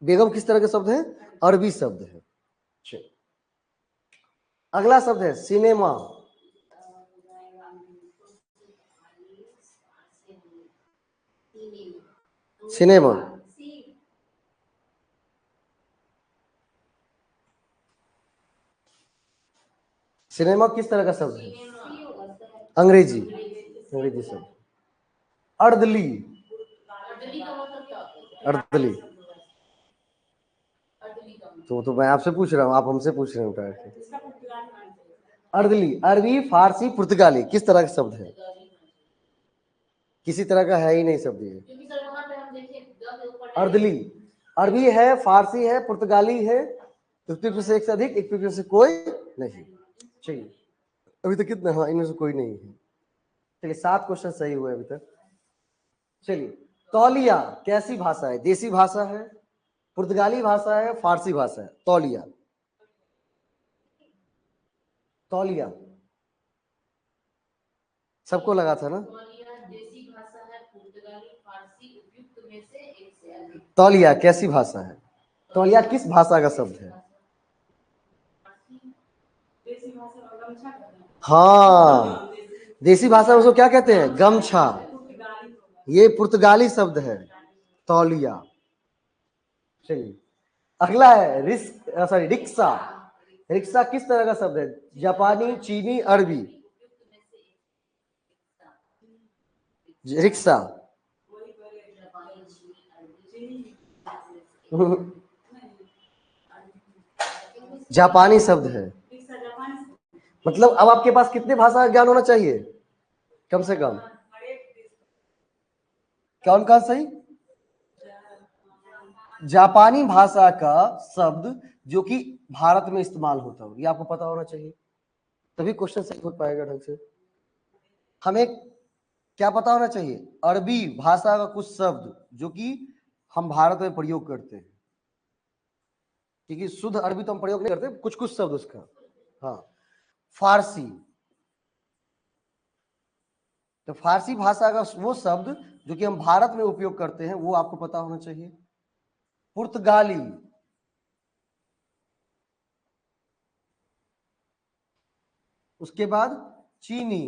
बेगम किस तरह के शब्द है? अरबी शब्द है। अगला शब्द है सिनेमा। सिनेमा सिनेमा किस तरह का शब्द है? अंग्रेजी शब्द। अर्दली, अर्दली तो मैं आपसे पूछ रहा हूँ, आप हमसे पूछ रहे हो। अर्दली अरबी, फारसी, पुर्तगाली किस तरह का शब्द है? किसी तरह का है ही नहीं शब्द ये। अर्दली अरबी है, फारसी है, पुर्तगाली है, तो से एक से अधिक, एक से कोई नहीं। चलिए अभी तक कितना? हाँ, इनमें से कोई नहीं है। चलिए 7 क्वेश्चन सही हुए अभी तक। चलिए, तौलिया कैसी भाषा है? देसी भाषा है, पुर्तगाली भाषा है, फारसी भाषा है? तौलिया, तौलिया सबको लगा था ना? तौलिया कैसी भाषा है? तौलिया किस भाषा का शब्द है? हाँ, देसी भाषा में उसको क्या कहते हैं? गमछा। ये पुर्तगाली शब्द है तौलिया। चलिए अगला है रिक्शा। रिक्शा किस तरह का शब्द है? जापानी, चीनी, अरबी? रिक्शा जापानी शब्द है। मतलब अब आपके पास कितने भाषा का ज्ञान होना चाहिए? कम से कम कौन कौन सही? जापानी भाषा का शब्द जो कि भारत में इस्तेमाल होता हो, ये आपको पता होना चाहिए, तभी क्वेश्चन सही हो पाएगा ढंग से। हमें क्या पता होना चाहिए? अरबी भाषा का कुछ शब्द जो कि हम भारत में प्रयोग करते हैं, क्योंकि शुद्ध अरबी तो हम प्रयोग नहीं करते, कुछ कुछ शब्द उसका। हाँ, फारसी, तो फारसी भाषा का वो शब्द जो कि हम भारत में उपयोग करते हैं, वो आपको पता होना चाहिए। पुर्तगाली, उसके बाद चीनी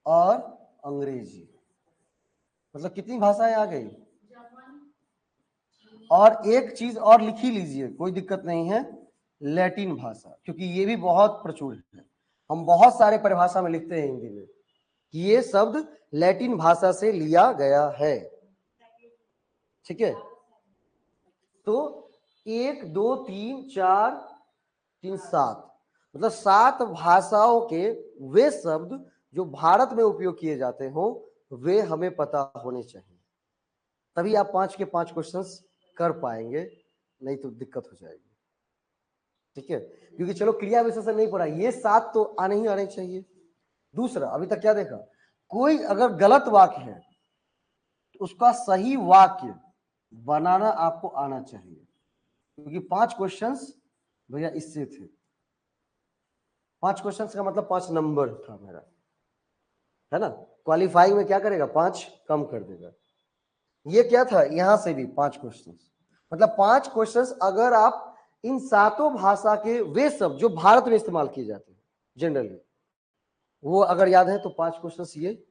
और अंग्रेजी। मतलब कितनी भाषाएं आ गई? और एक चीज और लिख ही लीजिए, कोई दिक्कत नहीं है, लैटिन भाषा, क्योंकि ये भी बहुत प्रचुर है। हम बहुत सारे परिभाषा में लिखते हैं हिंदी में कि ये शब्द लैटिन भाषा से लिया गया है। ठीक है, तो 1 2 3 4 3 7, मतलब 7 भाषाओं के वे शब्द जो भारत में उपयोग किए जाते हो, वे हमें पता होने चाहिए, तभी आप 5 के 5 क्वेश्चंस कर पाएंगे, नहीं तो दिक्कत हो जाएगी। ठीक है, क्योंकि चलो क्रिया विशेषण नहीं पढ़ा, ये 7 तो आने ही आने चाहिए। दूसरा, अभी तक क्या देखा, कोई अगर गलत वाक्य है तो उसका सही वाक्य बनाना आपको आना चाहिए, क्योंकि 5 क्वेश्चंस भैया इससे थे। 5 क्वेश्चंस का मतलब 5 नंबर था मेरा, है ना। क्वालिफाइंग में क्या करेगा, 5 कम कर देगा। ये क्या था, यहां से भी 5 क्वेश्चंस, मतलब 5 क्वेश्चंस अगर आप इन 7 भाषा के वे सब जो भारत में इस्तेमाल किए जाते हैं जनरली, वो अगर याद है तो 5 क्वेश्चंस ये,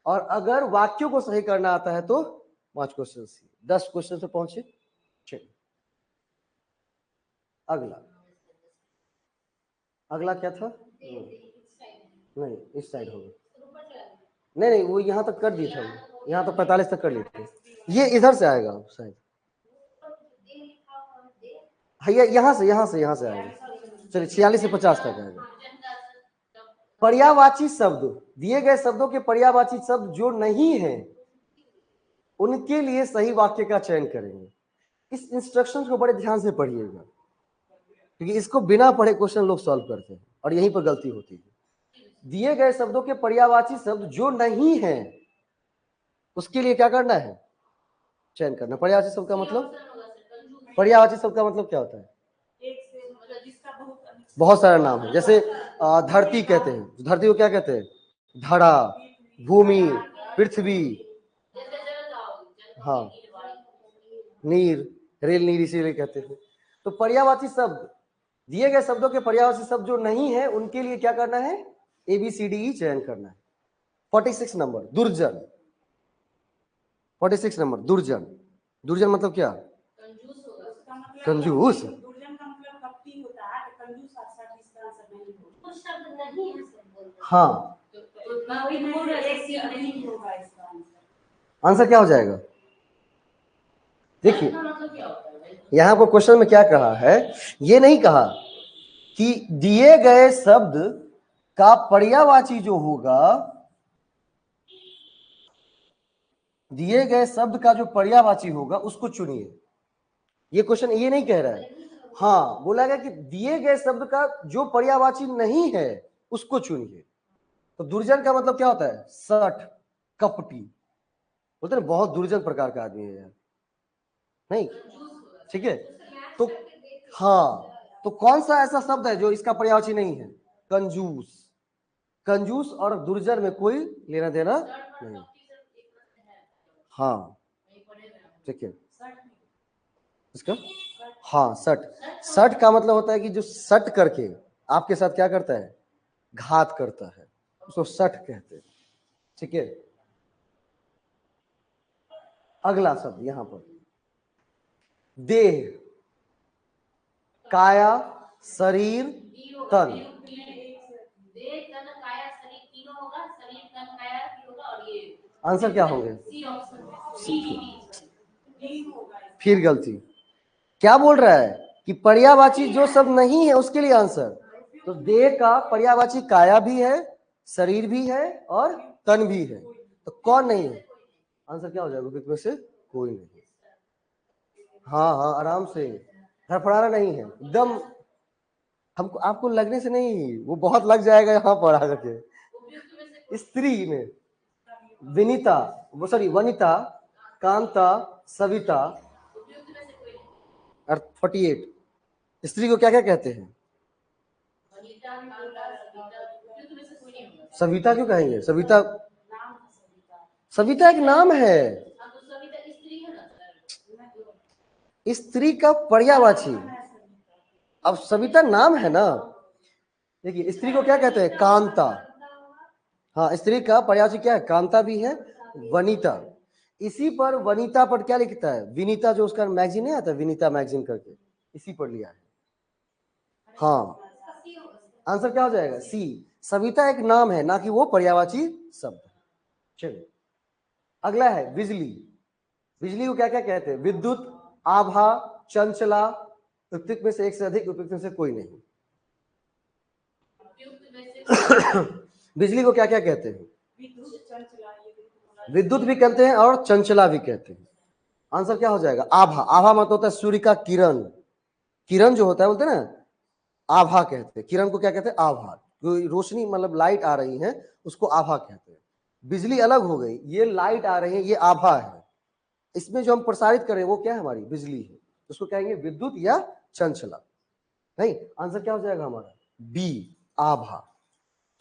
और अगर वाक्यों को सही करना आता है तो 5 क्वेश्चंस ये, 10 क्वेश्चन पे पहुंचे। चलिए अगला क्या था, नहीं इस साइड होगा, नहीं वो यहाँ तक कर दिए थे, यहाँ तो 45 तक कर लिए थे, ये इधर से आएगा शायद, भैया यहाँ से आएगा। चलिए 46 से 50 तक आएगा। पर्यायवाची शब्द, दिए गए शब्दों के पर्यायवाची शब्द जो नहीं है उनके लिए सही वाक्य का चयन करेंगे। इस इंस्ट्रक्शंस को बड़े ध्यान से पढ़िएगा, क्योंकि इसको बिना पढ़े क्वेश्चन लोग सॉल्व करते हैं और यहीं पर गलती होती है। दिए गए शब्दों के पर्यायवाची शब्द जो नहीं है उसके लिए क्या करना है, चयन करना। पर्यायवाची शब्द का मतलब, पर्यायवाची शब्द का मतलब क्या होता है, बहुत सारा नाम है। जैसे धरती कहते हैं, धरती को क्या कहते हैं, धरा, भूमि, पृथ्वी, हाँ नीर, रेल नीर इसीलिए कहते हैं। तो पर्यायवाची शब्द, दिए गए शब्दों के पर्यायवाची शब्द जो नहीं है उनके लिए क्या करना है, ABCDE चयन करना है। 46 नंबर दुर्जन, 46 नंबर दुर्जन, दुर्जन मतलब क्या, कंजूस। दुर्जन का मतलब कपटी होता है, कंजूस इसका आंसर नहीं होगा। कुछ शब्द नहीं है सब बोलते हैं। हाँ होगा इसका आंसर क्या हो जाएगा, देखिए यहां पर क्वेश्चन में क्या कहा है, ये नहीं कहा कि दिए गए शब्द का पर्यायवाची जो होगा, दिए गए शब्द का जो पर्यायवाची होगा उसको चुनिए। ये क्वेश्चन ये नहीं कह रहा है, हाँ बोला गया कि दिए गए शब्द का जो पर्यायवाची नहीं है उसको चुनिए। तो दुर्जन का मतलब क्या होता है, सठ, कपटी, बोलते हैं बहुत दुर्जन प्रकार का आदमी है यार, नहीं ठीक है। तो हाँ, तो कौन सा ऐसा शब्द है जो इसका पर्यायवाची नहीं है, कंजूस। कंजूस और दुर्जन में कोई लेना देना नहीं। हाँ ठीक है, इसका हाँ सठ, सठ का मतलब होता है कि जो सट करके आपके साथ क्या करता है, घात करता है, उसको सठ कहते हैं। ठीक है, अगला शब्द यहां पर देह, काया, शरीर, तन। आंसर क्या होंगे, फिर गलती, क्या बोल रहा है कि पर्यायवाची जो शब्द नहीं है उसके लिए आंसर। तो देह का पर्यायवाची काया भी है, शरीर भी है और तन भी है, तो कौन नहीं है, आंसर क्या हो जाएगा, में से कोई नहीं। हाँ हाँ आराम से, हड़फड़ाना नहीं है एकदम, हमको आपको लगने से नहीं, वो बहुत लग जाएगा यहाँ पर आकर के। स्त्री में विनीता, वो सॉरी वनिता, कांता, सविता, 48। स्त्री को क्या क्या कहते हैं, सविता क्यों कहेंगे, सविता, सविता एक नाम है, स्त्री का पर्यायवाची, अब सविता नाम है ना। देखिए स्त्री को क्या कहते हैं, कांता, हाँ स्त्री का पर्यायवाची क्या है, कांता भी है, वनिता। इसी पर वनिता पर क्या लिखता है, विनीता, जो उसका मैगजीन नहीं आता विनीता मैगजीन करके, इसी पर लिया है। हाँ आंसर क्या हो जाएगा, सी। सविता एक नाम है ना कि वो पर्यायवाची शब्द। चलिए अगला है बिजली, बिजली को क्या क्या कहते हैं, विद्युत, आभा, चंचला, उपयुक्त में से एक से अधिक, उपयुक्त में से कोई नहीं। बिजली को क्या क्या कहते हैं, विद्युत भी कहते हैं और चंचला भी कहते हैं। आंसर क्या हो जाएगा? आभा। आभा मतलब होता है सूर्य का किरण। किरण जो होता है बोलते हैं ना, आभा कहते हैं। किरण को क्या कहते हैं? आभा। कोई रोशनी मतलब लाइट आ रही है उसको आभा कहते हैं। बिजली अलग हो गई, ये लाइट आ रही है ये आभा है। इसमें जो हम प्रसारित करें वो क्या है? हमारी बिजली है। उसको कहेंगे विद्युत या चंचला। नहीं, आंसर क्या हो जाएगा हमारा? बी, आभा।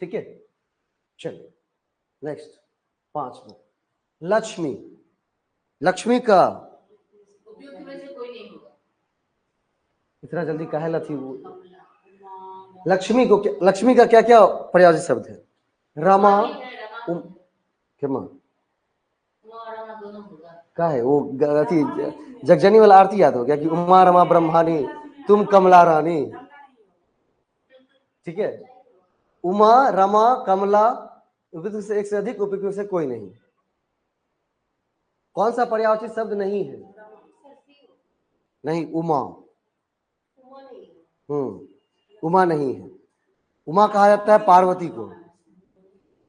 ठीक है, चलिए नेक्स्ट 5वां, लक्ष्मी। लक्ष्मी का उपयुक्त में से कोई नहीं होगा। इतना जल्दी काहे लथी वो? लक्ष्मी को लक्ष्मी का क्या क्या पर्यायवाची शब्द है? रमा, क्षमा दोनों होगा। का है वो अथी जगजनी वाला आरती याद हो गया कि उमा रमा ब्रह्मानी तुम कमला रानी। ठीक है, उमा रमा कमला, उपयुक्त से एक से अधिक, उपयुक्त से कोई नहीं। कौन सा पर्यायवाची शब्द नहीं है? नहीं, उमा। उमा नहीं है। उमा कहा जाता है पार्वती को।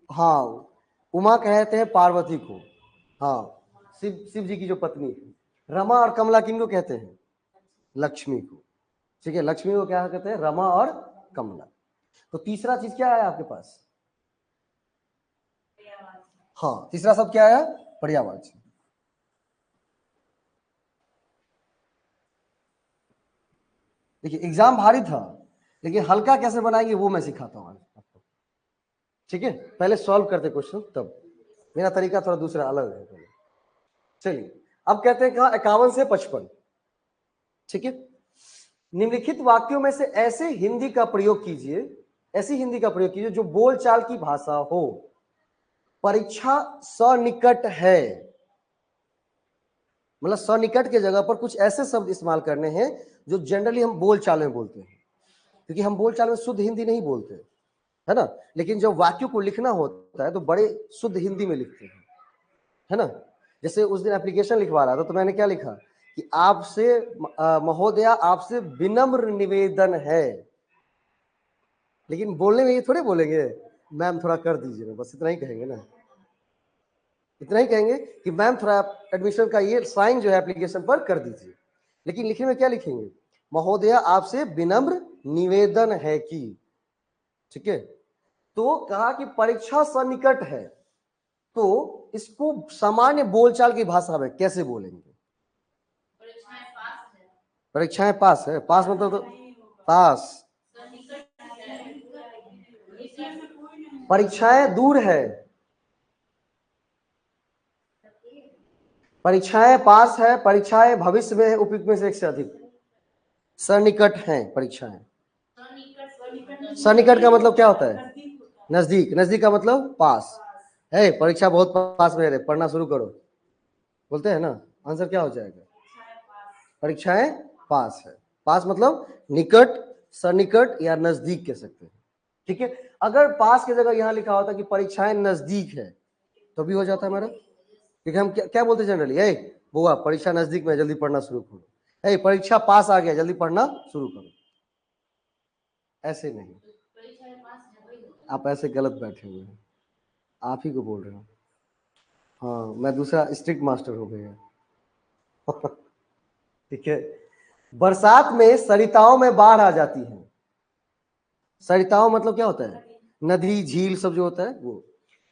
हाँ, उमा कहते हैं पार्वती को। हाँ, शिव जी की जो पत्नी है। रमा और कमला किनको कहते हैं? लक्ष्मी को। ठीक है, लक्ष्मी को क्या कहते हैं? रमा और कमला। तो तीसरा चीज क्या है आपके पास? हाँ, तीसरा शब्द क्या है? पर्यायवाची। देखिए एग्जाम भारी था, लेकिन हल्का कैसे बनाएंगे वो मैं सिखाता हूँ आपको। ठीक है, पहले सॉल्व करते क्वेश्चन, तब मेरा तरीका थोड़ा दूसरा अलग है। पहले चलिए, अब कहते हैं कहा 51 से 55। ठीक है, निम्नलिखित वाक्यों में से ऐसे हिंदी का प्रयोग कीजिए, ऐसी हिंदी का प्रयोग कीजिए जो बोलचाल की भाषा हो। परीक्षा सनिकट है, मतलब सनिकट के जगह पर कुछ ऐसे शब्द इस्तेमाल करने हैं जो जनरली हम बोलचाल में बोलते हैं, क्योंकि हम बोलचाल में शुद्ध हिंदी नहीं बोलते, है ना। लेकिन जब वाक्यों को लिखना होता है तो बड़े शुद्ध हिंदी में लिखते हैं, है ना। जैसे उस दिन एप्लीकेशन लिखवा रहा था तो मैंने क्या लिखा कि आपसे महोदया आपसे विनम्र निवेदन है, लेकिन बोलने में ये थोड़े बोलेंगे मैम थोड़ा कर दीजिए ना, बस इतना ही कहेंगे ना। इतना ही कहेंगे कि मैम थोड़ा एडमिशन का ये साइन जो है एप्लीकेशन पर कर दीजिए, लेकिन लिखने में क्या लिखेंगे? महोदया आपसे विनम्र निवेदन है कि। ठीक है, तो कहा कि परीक्षा सन्निकट है, तो इसको सामान्य बोलचाल की भाषा में कैसे बोलेंगे? परीक्षाएं पास है। पास मतलब तो पास। परीक्षाएं दूर है, परीक्षाएं पास है, परीक्षाएं भविष्य में है, उपयुक्त में से एक से अधिक। सन्निकट है परीक्षाएं। सन्निकट का मतलब क्या होता है? नजदीक। नजदीक का मतलब पास है। परीक्षा बहुत पास में है, पढ़ना शुरू करो बोलते हैं ना। आंसर क्या हो जाएगा? परीक्षाएं पास है। पास मतलब निकट, सन्निकट या नजदीक कह सकते हैं। ठीक है, अगर पास की जगह यहां लिखा होता कि परीक्षाएं नजदीक है तो भी हो जाता है हमारा, क्योंकि हम क्या बोलते हैं जनरली, ए बुआ परीक्षा नजदीक में, जल्दी पढ़ना शुरू करो। ए परीक्षा पास आ गया, जल्दी पढ़ना शुरू करो। ऐसे नहीं, आप ऐसे गलत बैठे हुए हैं, आप ही को बोल रहे हो। हाँ, मैं दूसरा स्ट्रिक्ट मास्टर हो गया। ठीक है, बरसात में सरिताओं में बाढ़ आ जाती है। सरिताओं मतलब क्या होता है? नदी झील सब जो होता है वो।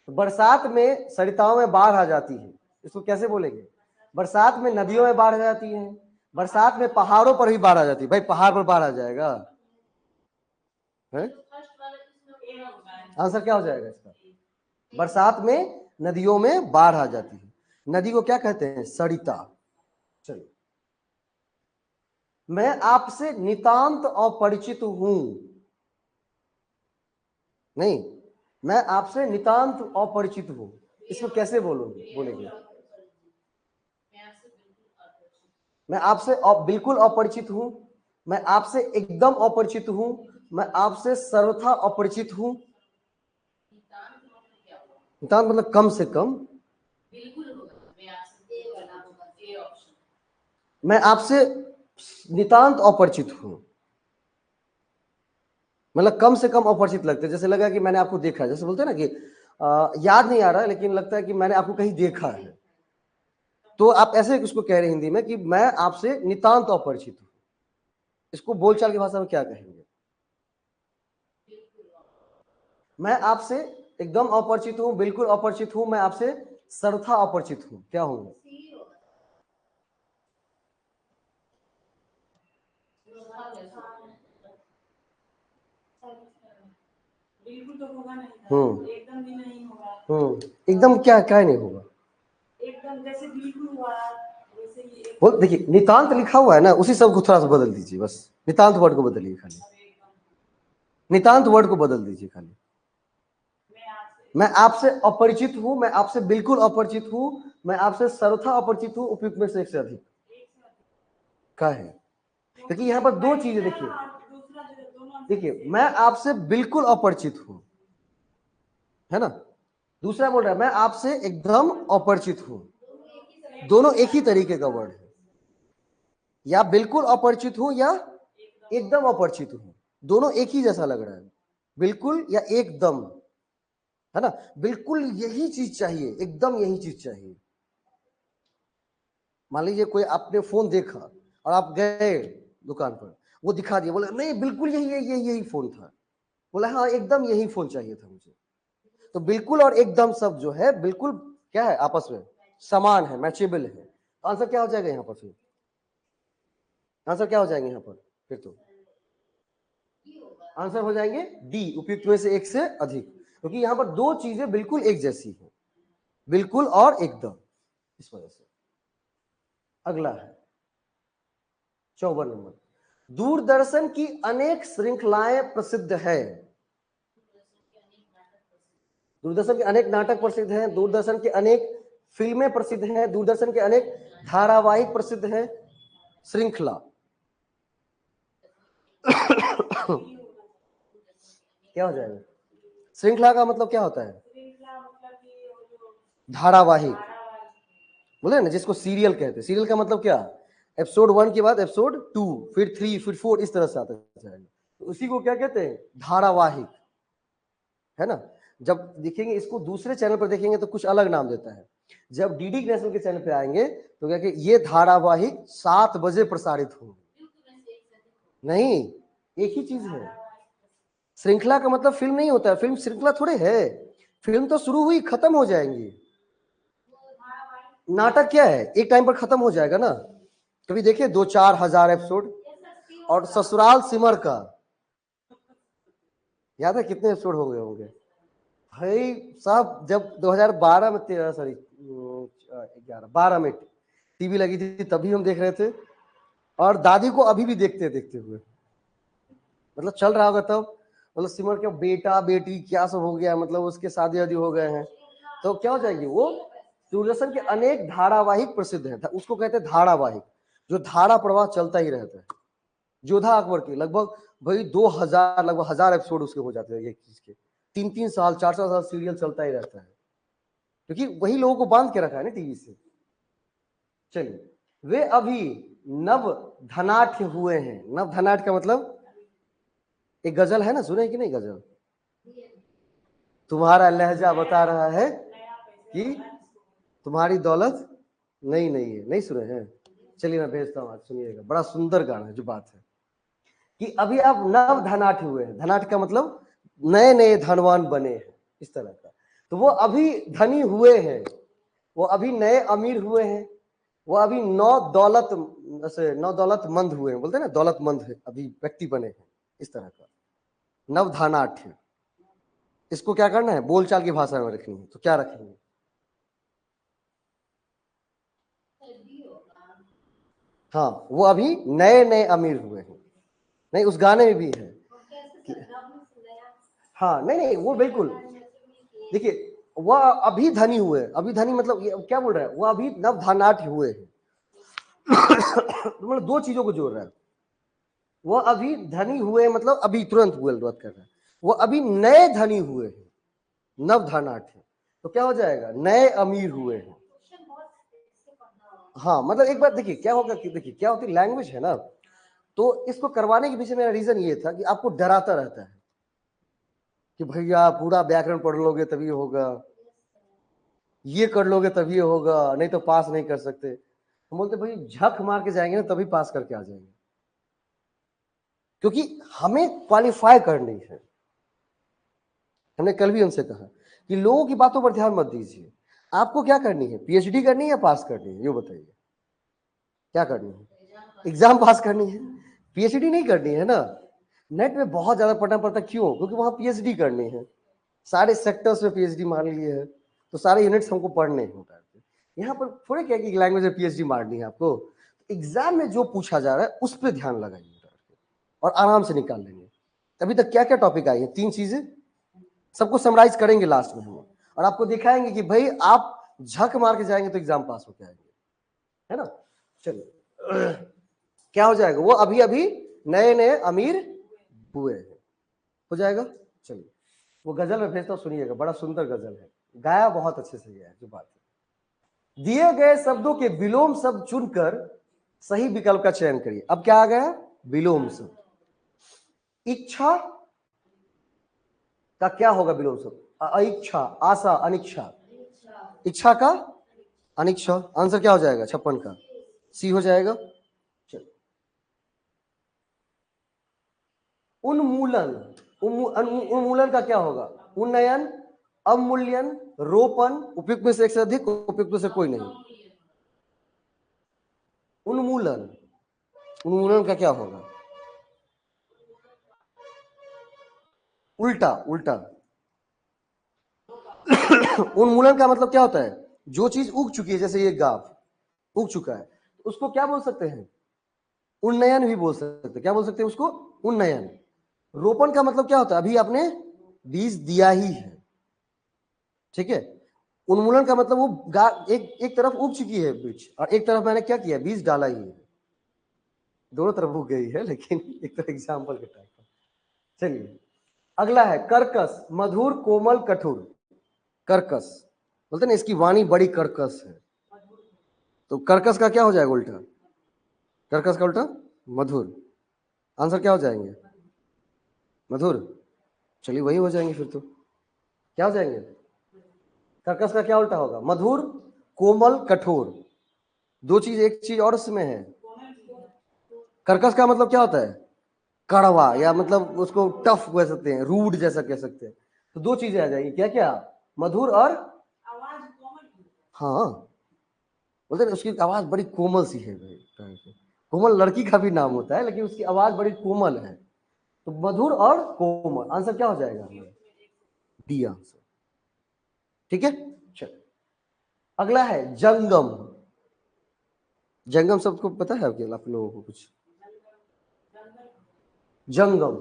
तो बरसात में सरिताओं में बाढ़ आ जाती है, इसको कैसे बोलेंगे? बरसात में नदियों में बाढ़ आ जाती है, बरसात में पहाड़ों पर भी बाढ़ आ जाती है। भाई पहाड़ पर बाढ़ आ जाएगा है? आंसर क्या हो जाएगा इसका? बरसात में नदियों में बाढ़ आ जाती है। नदी को क्या कहते हैं? सरिता। चलिए, मैं आपसे नितांत अपरिचित हूं। नहीं, मैं आपसे नितांत अपरिचित हूं, इसको कैसे बोलेंगे? मैं आपसे बिल्कुल अपरिचित हूं, मैं आपसे एकदम अपरिचित हूं, मैं आपसे सर्वथा अपरिचित हूं। नितांत मतलब कम से कम। मैं आपसे नितांत अपरिचित हूं मतलब कम से कम अपरिचित लगते हैं। जैसे लगा कि मैंने आपको देखा है, जैसे बोलते हैं ना कि याद नहीं आ रहा है, लेकिन लगता है कि मैंने आपको कहीं देखा है। तो आप ऐसे उसको कह रहे हैं हिंदी में कि मैं आपसे नितांत अपरिचित हूँ। इसको बोलचाल की भाषा में क्या कहेंगे? मैं आपसे एकदम अपरिचित हूँ, बिल्कुल अपरिचित हूँ, मैं आपसे सर्वथा अपरिचित हूँ, क्या होंगे? बिल्कुल तो होगा नहीं, एकदम भी नहीं होगा। एकदम क्या क्या नहीं होगा? एकदम जैसे बिल्कुल हुआ वैसे ही वो देखिए नितांत लिखा हुआ है ना, उसी शब्द को थोड़ा सा बदल दीजिए, बस नितांत वर्ड को बदलिए खाली, नितांत वर्ड को बदल दीजिए खाली। मैं आपसे अपरिचित हूँ, मैं आपसे बिल्कुल अपरिचित हूँ, मैं आपसे सर्वथा अपरिचित हूँ, उपयुक्त में से एक से अधिक का है। क्योंकि यहाँ पर दो चीजें देखिए, देखिए मैं आपसे बिल्कुल अपरिचित हूँ, है ना, दूसरा बोल रहा है मैं आपसे एकदम अपरिचित हूँ। दोनों एक ही तरीके का वर्ड है, या बिल्कुल अपरिचित हूँ या एकदम अपरिचित हूँ, दोनों एक ही जैसा लग रहा है, बिल्कुल या एकदम, है ना। बिल्कुल यही चीज चाहिए, एकदम यही चीज चाहिए। मान लीजिए कोई आपने फोन देखा और आप गए दुकान पर, वो दिखा दिया, बोला नहीं बिल्कुल यही फोन था, बोला हाँ एकदम यही फोन चाहिए था मुझे। तो बिल्कुल और एकदम शब्द जो है बिल्कुल क्या है, आपस में समान है, मैचेबल है। तो आंसर क्या हो जाएगा यहाँ पर? फिर आंसर क्या हो जाएंगे यहाँ पर? फिर तो आंसर हो जाएंगे डी, उपयुक्त में से एक से अधिक, क्योंकि यहाँ पर दो चीजें बिल्कुल एक जैसी है, बिल्कुल और एकदम, इस वजह से। अगला है 54 नंबर, दूरदर्शन की अनेक श्रृंखलाएं प्रसिद्ध है। दूरदर्शन के अनेक नाटक प्रसिद्ध हैं, दूरदर्शन के अनेक फिल्में प्रसिद्ध हैं, दूरदर्शन के अनेक धारावाहिक प्रसिद्ध हैं। श्रृंखला क्या हो जाएगा? श्रृंखला का मतलब क्या होता है? धारावाहिक, बोले ना, जिसको सीरियल कहते हैं। सीरियल का मतलब क्या? एपिसोड 1 के बाद एपिसोड 2, फिर 3, फिर 4, इस तरह से आता जाएगा। तो उसी को क्या कहते हैं? धारावाहिक, है ना। जब देखेंगे इसको दूसरे चैनल पर देखेंगे तो कुछ अलग नाम देता है। जब डीडी नेशनल के चैनल पे आएंगे तो क्या कि ये धारावाहिक 7 बजे प्रसारित होंगे। नहीं, एक ही चीज है। श्रृंखला का मतलब फिल्म नहीं होता है, फिल्म श्रृंखला थोड़े है, फिल्म तो शुरू हुई खत्म हो जाएंगी। नाटक क्या है, एक टाइम पर खत्म हो जाएगा ना। कभी देखे 2-4 हजार एपिसोड? और ससुराल सिमर का याद है कितने एपिसोड हो गए होंगे भाई साहब? जब 2012 में 12 में टीवी लगी थी तभी हम देख रहे थे, और दादी को अभी भी देखते हुए, मतलब चल रहा होगा तब, मतलब सिमर के बेटा बेटी क्या सब हो गया, मतलब उसके शादी वादी हो गए हैं, तो क्या हो जाएगी वो? दूरदर्शन के अनेक धारावाहिक प्रसिद्ध है, उसको कहते हैं धारावाहिक, जो धारा प्रवाह चलता ही रहता है। जोधा अकबर के लगभग भाई 2000 लगभग 1000 एपिसोड उसके हो जाते हैं एक चीज के, 3-3 साल 4-4 साल सीरियल चलता ही रहता है, क्योंकि वही लोगों को बांध के रखा है ना टीवी से। चलिए, वे अभी नव धनाढ्य हुए हैं। नव धनाढ्य का मतलब एक गजल है ना, सुने कि नहीं गजल? तुम्हारा लहजा बता रहा है कि तुम्हारी दौलत नहीं है, नहीं सुने हैं? चलिए मैं भेजता हूँ, आज सुनिएगा, बड़ा सुंदर गाना है। जो बात है कि अभी आप नव धनाढ्य हुए हैं, धनाढ्य का मतलब नए नए धनवान बने हैं, इस तरह का। तो वो अभी धनी हुए हैं, वो अभी नए अमीर हुए हैं, वो अभी नौ दौलतमंद हुए हैं, बोलते हैं ना दौलतमंद है, अभी व्यक्ति बने हैं, इस तरह का नव धनाढ्य। इसको क्या करना है? बोलचाल की भाषा में रखनी है, तो क्या रखेंगे? हाँ, वो अभी नए नए अमीर हुए हैं। नहीं, उस गाने में भी है कि, हाँ नहीं वो बिल्कुल, देखिए वह अभी धनी हुए, अभी धनी मतलब ये क्या बोल रहा है? वो अभी नव धनाढ्य हुए हैं मतलब दो चीजों को जोड़ रहा है। वो अभी धनी हुए मतलब अभी तुरंत हुए बात कर रहा है, वो अभी नए धनी हुए हैं, नव धनाढ्य, तो क्या हो जाएगा? नए अमीर हुए हैं। हाँ, मतलब एक बार देखिए क्या होगा कि, देखिए क्या होती लैंग्वेज है ना, तो इसको करवाने के पीछे मेरा रीजन ये था कि आपको डराता रहता है, कि भैया पूरा व्याकरण पढ़ लोगे तभी होगा, ये कर लोगे तभी होगा, नहीं तो पास नहीं कर सकते। हम बोलते भाई झक मार के जाएंगे ना तभी पास करके आ जाएंगे, क्योंकि हमें क्वालिफाई करनी है। हमने कल भी उनसे कहा कि लोगों की बातों पर ध्यान मत दीजिए, आपको क्या करनी है, पीएचडी करनी है या पास करनी है, ये बताइए क्या करनी है? एग्जाम पास करनी है, पीएचडी नहीं करनी है ना। नेट में बहुत ज्यादा पढ़ना पड़ता, क्यों? क्योंकि वहां पीएचडी करनी है, सारे सेक्टर्स में पीएचडी मान लिए है, तो सारे यूनिट्स हमको पढ़ने हैं। यहाँ पर थोड़े क्या कि लैंग्वेज में पीएचडी मारनी है आपको, एग्जाम में जो पूछा जा रहा है उस पर ध्यान लगाइए और आराम से निकाल लेंगे। अभी तक क्या क्या टॉपिक आई है, 3 चीजें सबको समराइज करेंगे लास्ट में हम, और आपको दिखाएंगे कि भाई आप झक मार के जाएंगे तो एग्जाम पास होके आएंगे, है ना। चलिए क्या हो जाएगा, वो अभी अभी नए नए अमीर हुए हैं, हो जाएगा। चलिए वो गजल में भेजता हूं, सुनिएगा, बड़ा सुंदर गजल है, गाया बहुत अच्छे से गया है। जो बात है, दिए गए शब्दों के विलोम शब्द चुनकर सही विकल्प का चयन करिए। अब क्या आ गया, विलोम शब्द। इच्छा का क्या होगा विलोम शब्द? अइच्छा, आशा, अनिच्छा। इच्छा का अनिच्छा, आंसर क्या हो जाएगा? 56 का सी हो जाएगा। उन्मूलन, उन्मूलन का क्या होगा? उन्नयन, अवमूल्यन, रोपण, उपयुक्त में से एक से अधिक, उपयुक्त में से कोई नहीं। उन्मूलन, उन्मूलन का क्या होगा? उल्टा, उल्टा। उन्मूलन का मतलब क्या होता है? जो चीज उग चुकी है, जैसे ये गाव उग चुका है, उसको क्या बोल सकते हैं? उन्नयन भी बोल सकते हैं। क्या बोल सकते हैं उसको? उन्नयन। रोपण का मतलब क्या होता है? अभी आपने बीज दिया ही है, ठीक है। उन्मूलन का मतलब वो एक तरफ उग चुकी है बीज, और एक तरफ मैंने क्या किया, बीज डाला ही है, दोनों तरफ उग गई है, लेकिन एक तरह एग्जाम्पल के टाइप का। चलिए अगला है कर्कश, मधुर, कोमल, कठोर। कर्कश बोलते ना इसकी वाणी बड़ी कर्कश है, तो कर्कश का क्या हो जाएगा उल्टा? कर्कश का उल्टा मधुर। आंसर क्या हो जाएंगे? मधुर। चलिए वही हो जाएंगे फिर तो। क्या हो जाएंगे? कर्कश का क्या उल्टा होगा? मधुर, कोमल, कठोर। दो चीज, एक चीज और इसमें है। कर्कश का मतलब क्या होता है? कड़वा, या मतलब उसको टफ कह सकते हैं, रूड जैसा कह सकते हैं। तो दो चीजें आ जाएगी, क्या क्या? मधुर और हाँ, बोलते हैं उसकी आवाज बड़ी कोमल सी है भाई। कोमल लड़की का भी नाम होता है, लेकिन उसकी आवाज बड़ी कोमल है, तो मधुर और कोमल। आंसर क्या हो जाएगा? डी आंसर, ठीक है। चल अगला है जंगम। जंगम शब्द को पता है आप लोगों को कुछ? जंगम,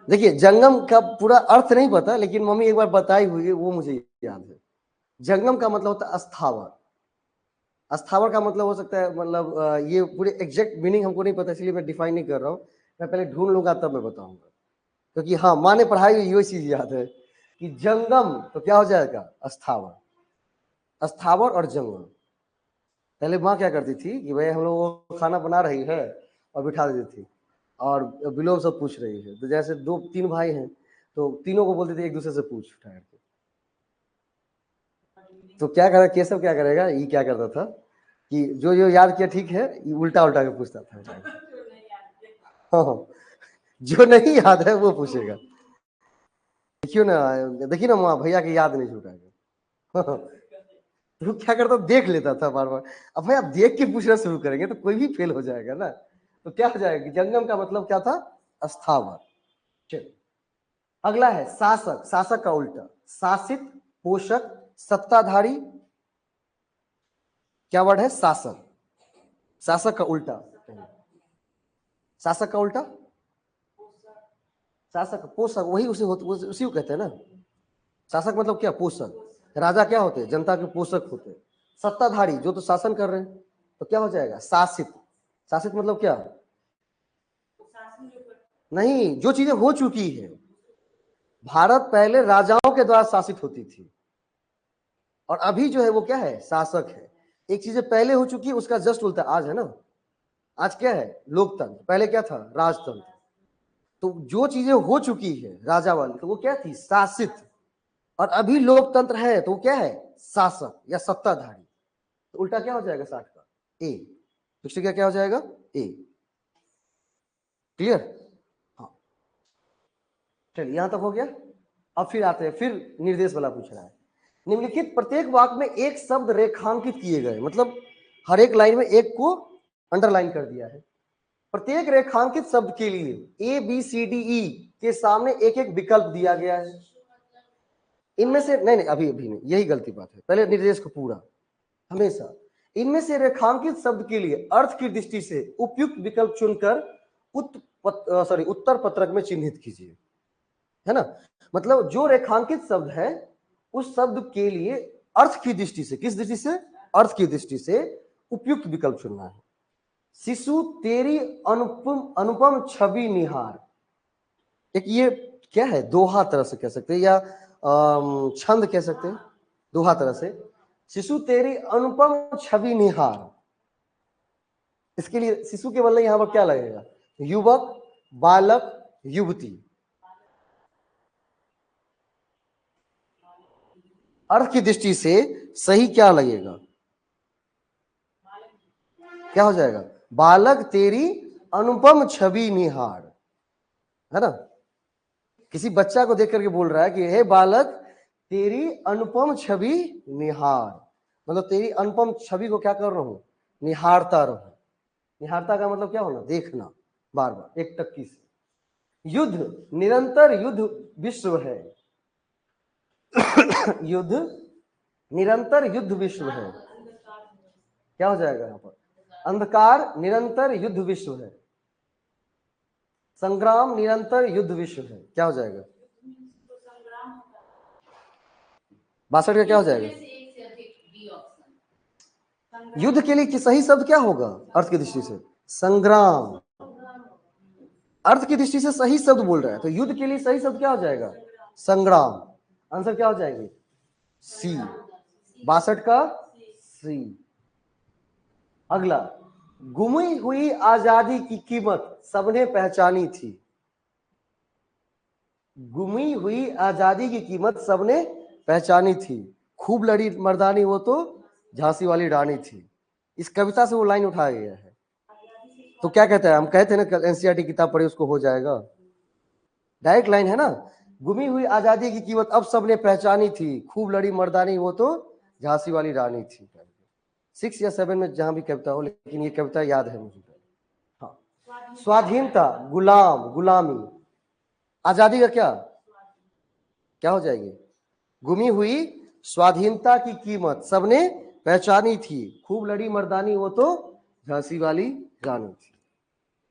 देखिए जंगम का पूरा अर्थ नहीं पता, लेकिन मम्मी एक बार बताई हुई है, वो मुझे याद है। जंगम का मतलब होता है अस्थावर। अस्थावर का मतलब हो सकता है, मतलब ये पूरे एग्जैक्ट मीनिंग हमको नहीं पता, इसलिए मैं डिफाइन नहीं कर रहा हूँ, मैं पहले ढूंढ लूंगा तब मैं बताऊंगा। क्योंकि हाँ, माँ ने पढ़ाई हुई ये चीज याद है कि जंगम तो क्या हो जाएगा? अस्थावर। अस्थावर और जंगम। पहले माँ क्या करती थी कि भाई हम लोग खाना बना रही है और बिठा देती थी, और बिलोम सब पूछ रही है, तो जैसे 2-3 भाई हैं तो तीनों को बोलते थे एक दूसरे से पूछ उठा करके। तो क्या करेगा केशव, क्या करेगा, ये क्या करता था कि जो जो याद किया ठीक है, ये उल्टा उल्टा के पूछता था। हाँ, जो नहीं याद है वो पूछेगा। देखिए ना माँ, भैया की याद नहीं छूटेगा। तो क्या करता, देख लेता था बार बार। अब भाई आप देख के पूछना शुरू करेंगे तो कोई भी फेल हो जाएगा ना। तो क्या हो जाएगा? जंगम का मतलब क्या था? अस्थावर। चलिए अगला है शासक। शासक का उल्टा? शासित, पोषक, सत्ताधारी। क्या वर्ड है? शासक। शासक का उल्टा? शासक का उल्टा? शासक, पोषक, वही उसी को कहते हैं ना। शासक मतलब क्या? पोषक। राजा क्या होते हैं? जनता के पोषक होते हैं। सत्ताधारी, जो तो शासन कर रहे हैं, तो क्या हो जाएगा? शासित। शासित मतलब क्या? नहीं, जो चीजें हो चुकी है। भारत पहले राजाओं के द्वारा शासित होती थी, और अभी जो है वो क्या है? शासक है। एक चीजें पहले हो चुकी है, उसका जस्ट उल्टा आज है ना। आज क्या है? लोकतंत्र। पहले क्या था? राजतंत्र। तो जो चीजें हो चुकी है राजा वाली, तो वो क्या थी? शासित। और अभी लोकतंत्र है तो वो क्या है? शासक या सत्ताधारी। तो उल्टा क्या हो जाएगा 60 का? ए। पिछले क्या हो जाएगा? ए। क्लियर? हाँ, चलिए यहां तक हो गया। अब फिर आते हैं, फिर निर्देश वाला पूछ रहा है। निम्नलिखित प्रत्येक वाक्य में एक शब्द रेखांकित किए गए, मतलब हर एक लाइन में एक को अंडरलाइन कर दिया है। प्रत्येक रेखांकित शब्द के लिए A B C D E के सामने एक एक विकल्प दिया गया है। इनमें से नहीं, अभी नहीं, यही गलती बात है। पहले निर्देश को पूरा, हमेशा इनमें से रेखांकित शब्द के लिए अर्थ की दृष्टि से उपयुक्त विकल्प चुनकर उत्तर पत्रक में चिन्हित कीजिए, है ना। मतलब जो रेखांकित शब्द है उस शब्द के लिए अर्थ की दृष्टि से, किस दृष्टि से? अर्थ की दृष्टि से उपयुक्त विकल्प चुनना है। शिशु तेरी अनुपम छवि निहार, एक ये क्या है? दोहा तरह से कह सकते हैं या छंद कह सकते हैं, दोहा तरह से। शिशु तेरी अनुपम छवि निहार, इसके लिए शिशु के बदले यहां पर क्या लगेगा? युवक, बालक, युवती। अर्थ की दृष्टि से सही क्या लगेगा? क्या हो जाएगा? बालक तेरी अनुपम छवि निहार, है ना। किसी बच्चा को देख करके बोल रहा है कि हे बालक तेरी अनुपम छवि निहार, मतलब तेरी अनुपम छवि को क्या कर रहा हूं? निहारता रहो। निहारता का मतलब क्या होना? देखना बार बार एक टक्की से। युद्ध, निरंतर युद्ध विश्व है। युद्ध, निरंतर युद्ध विश्व है, क्या हो जाएगा यहाँ पर? अंधकार निरंतर युद्ध विश्व है। संग्राम निरंतर युद्ध विश्व है, क्या हो जाएगा? 62 का क्या हो जाएगा? युद्ध के लिए सही शब्द क्या होगा अर्थ की दृष्टि से? संग्राम। अर्थ की दृष्टि से सही शब्द बोल रहा है, तो युद्ध के लिए सही शब्द क्या हो जाएगा? संग्राम। आंसर क्या हो जाएंगे? सी। 62 का सी। अगला, गुमी हुई आजादी की कीमत सबने पहचानी थी। गुमी हुई आजादी की कीमत सबने पहचानी थी, खूब लड़ी मर्दानी वो तो झांसी वाली रानी थी। इस कविता से वो लाइन उठाया गया है। तो क्या कहता है? हम कहते हैं ना एनसीईआरटी किताब पढ़े उसको हो जाएगा, डायरेक्ट लाइन है ना। गुमी हुई आजादी की कीमत अब सबने पहचानी थी, खूब लड़ी मर्दानी वो तो झांसी वाली रानी थी। 6 या 7 में जहां भी कविता हो, लेकिन ये कविता याद है मुझे। हाँ, स्वाधीनता, गुलाम, गुलामी। आजादी का क्या हो जाएगी? गुमी हुई स्वाधीनता की कीमत सबने पहचानी थी, खूब लड़ी मर्दानी वो तो झांसी वाली रानी थी।